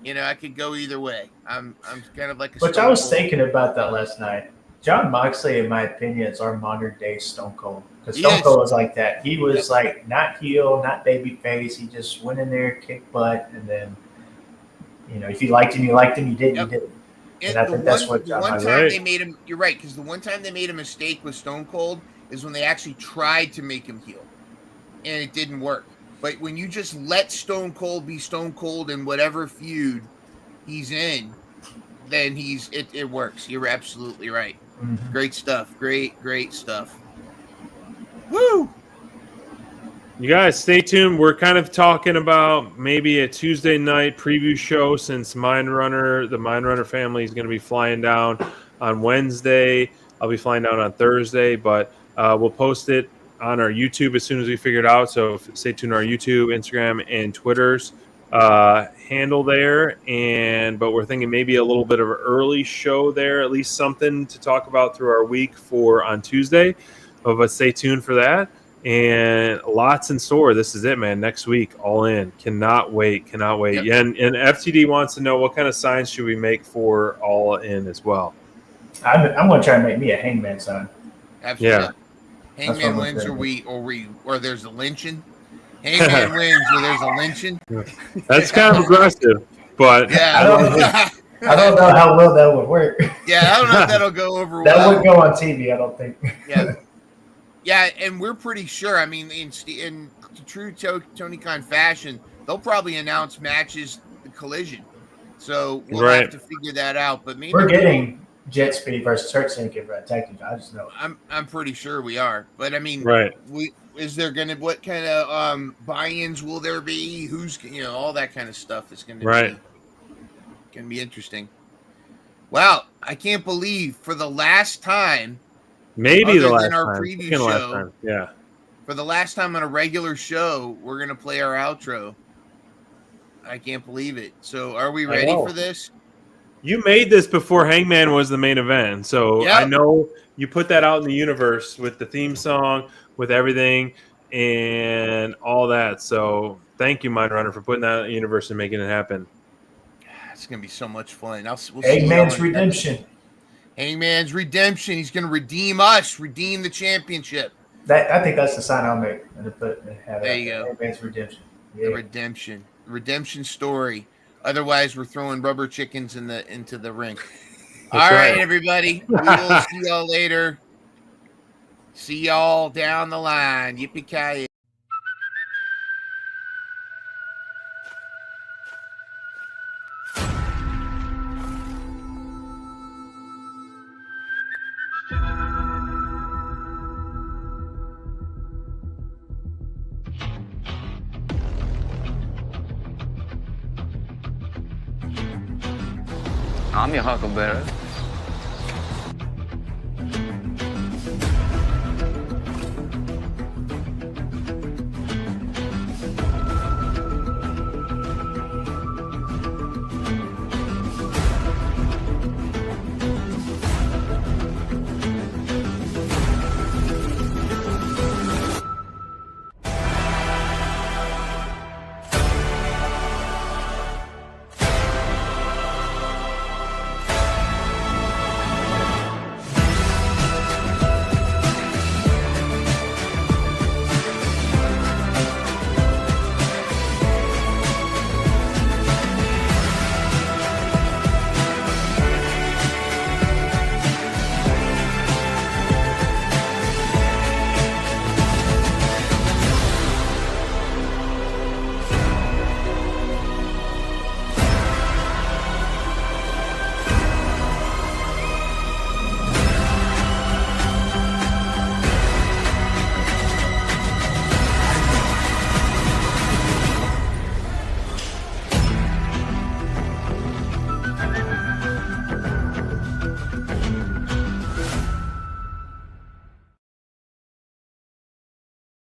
I could go either way. I'm kind of like a. Which I was thinking about that last night. John Moxley, in my opinion, is our modern day Stone Cold. Because Stone Cold was like that. He was like not heel, not baby face. He just went in there, kicked butt, and then, if you liked him, you liked him. You didn't, you didn't. And I think that's what the one time they made him. You're right, because the one time they made a mistake with Stone Cold is when they actually tried to make him heel, and it didn't work. But when you just let Stone Cold be Stone Cold in whatever feud he's in, then it works. You're absolutely right. Mm-hmm. Great stuff. Great stuff. Woo! You guys stay tuned. We're kind of talking about maybe a Tuesday night preview show since the Mind Runner family is going to be flying down on Wednesday. I'll be flying down on Thursday, but we'll post it on our YouTube as soon as we figure it out. So stay tuned to our YouTube, Instagram, and Twitter's handle there. But we're thinking maybe a little bit of an early show there, at least something to talk about through our week on Tuesday. But stay tuned for that. And lots in store. This is it, man. Next week, all in. Cannot wait. Yep. Yeah, and FTD wants to know what kind of signs should we make for all in as well. I'm going to try and make me a Hangman sign. Absolutely. Yeah. Hangman wins, or there's a lynching. Hangman wins, or there's a lynching. That's kind of aggressive, but yeah. I don't know how well that would work. Yeah, I don't know if that'll go over that well. That would go on TV, I don't think. Yeah. Yeah, and we're pretty sure. I mean, in true Tony Khan fashion, they'll probably announce matches, the Collision. So we'll have to figure that out. But maybe we're getting Jet Speed versus Hurt Syndicate for a tag team. I just know. I'm pretty sure we are. But I mean, is there going to what kind of buy-ins will there be? Who's all that kind of stuff is going to be interesting. Wow, I can't believe for the last time. Maybe the last time. Our preview show, last time. Yeah. For the last time on a regular show, we're going to play our outro. I can't believe it. So are we ready for this? You made this before Hangman was the main event. So I know you put that out in the universe with the theme song, with everything and all that. So thank you, Mind Runner, for putting that in the universe and making it happen. It's going to be so much fun. We'll Hangman's Redemption. Hangman's Redemption. He's going to redeem us, redeem the championship. I think that's the sign I'll make. There you go. Hangman's Redemption. Yeah. The redemption story. Otherwise, we're throwing rubber chickens into the ring. All right, everybody. We will see y'all later. See y'all down the line. Yippee-ki-yay. I'm your Huckleberry.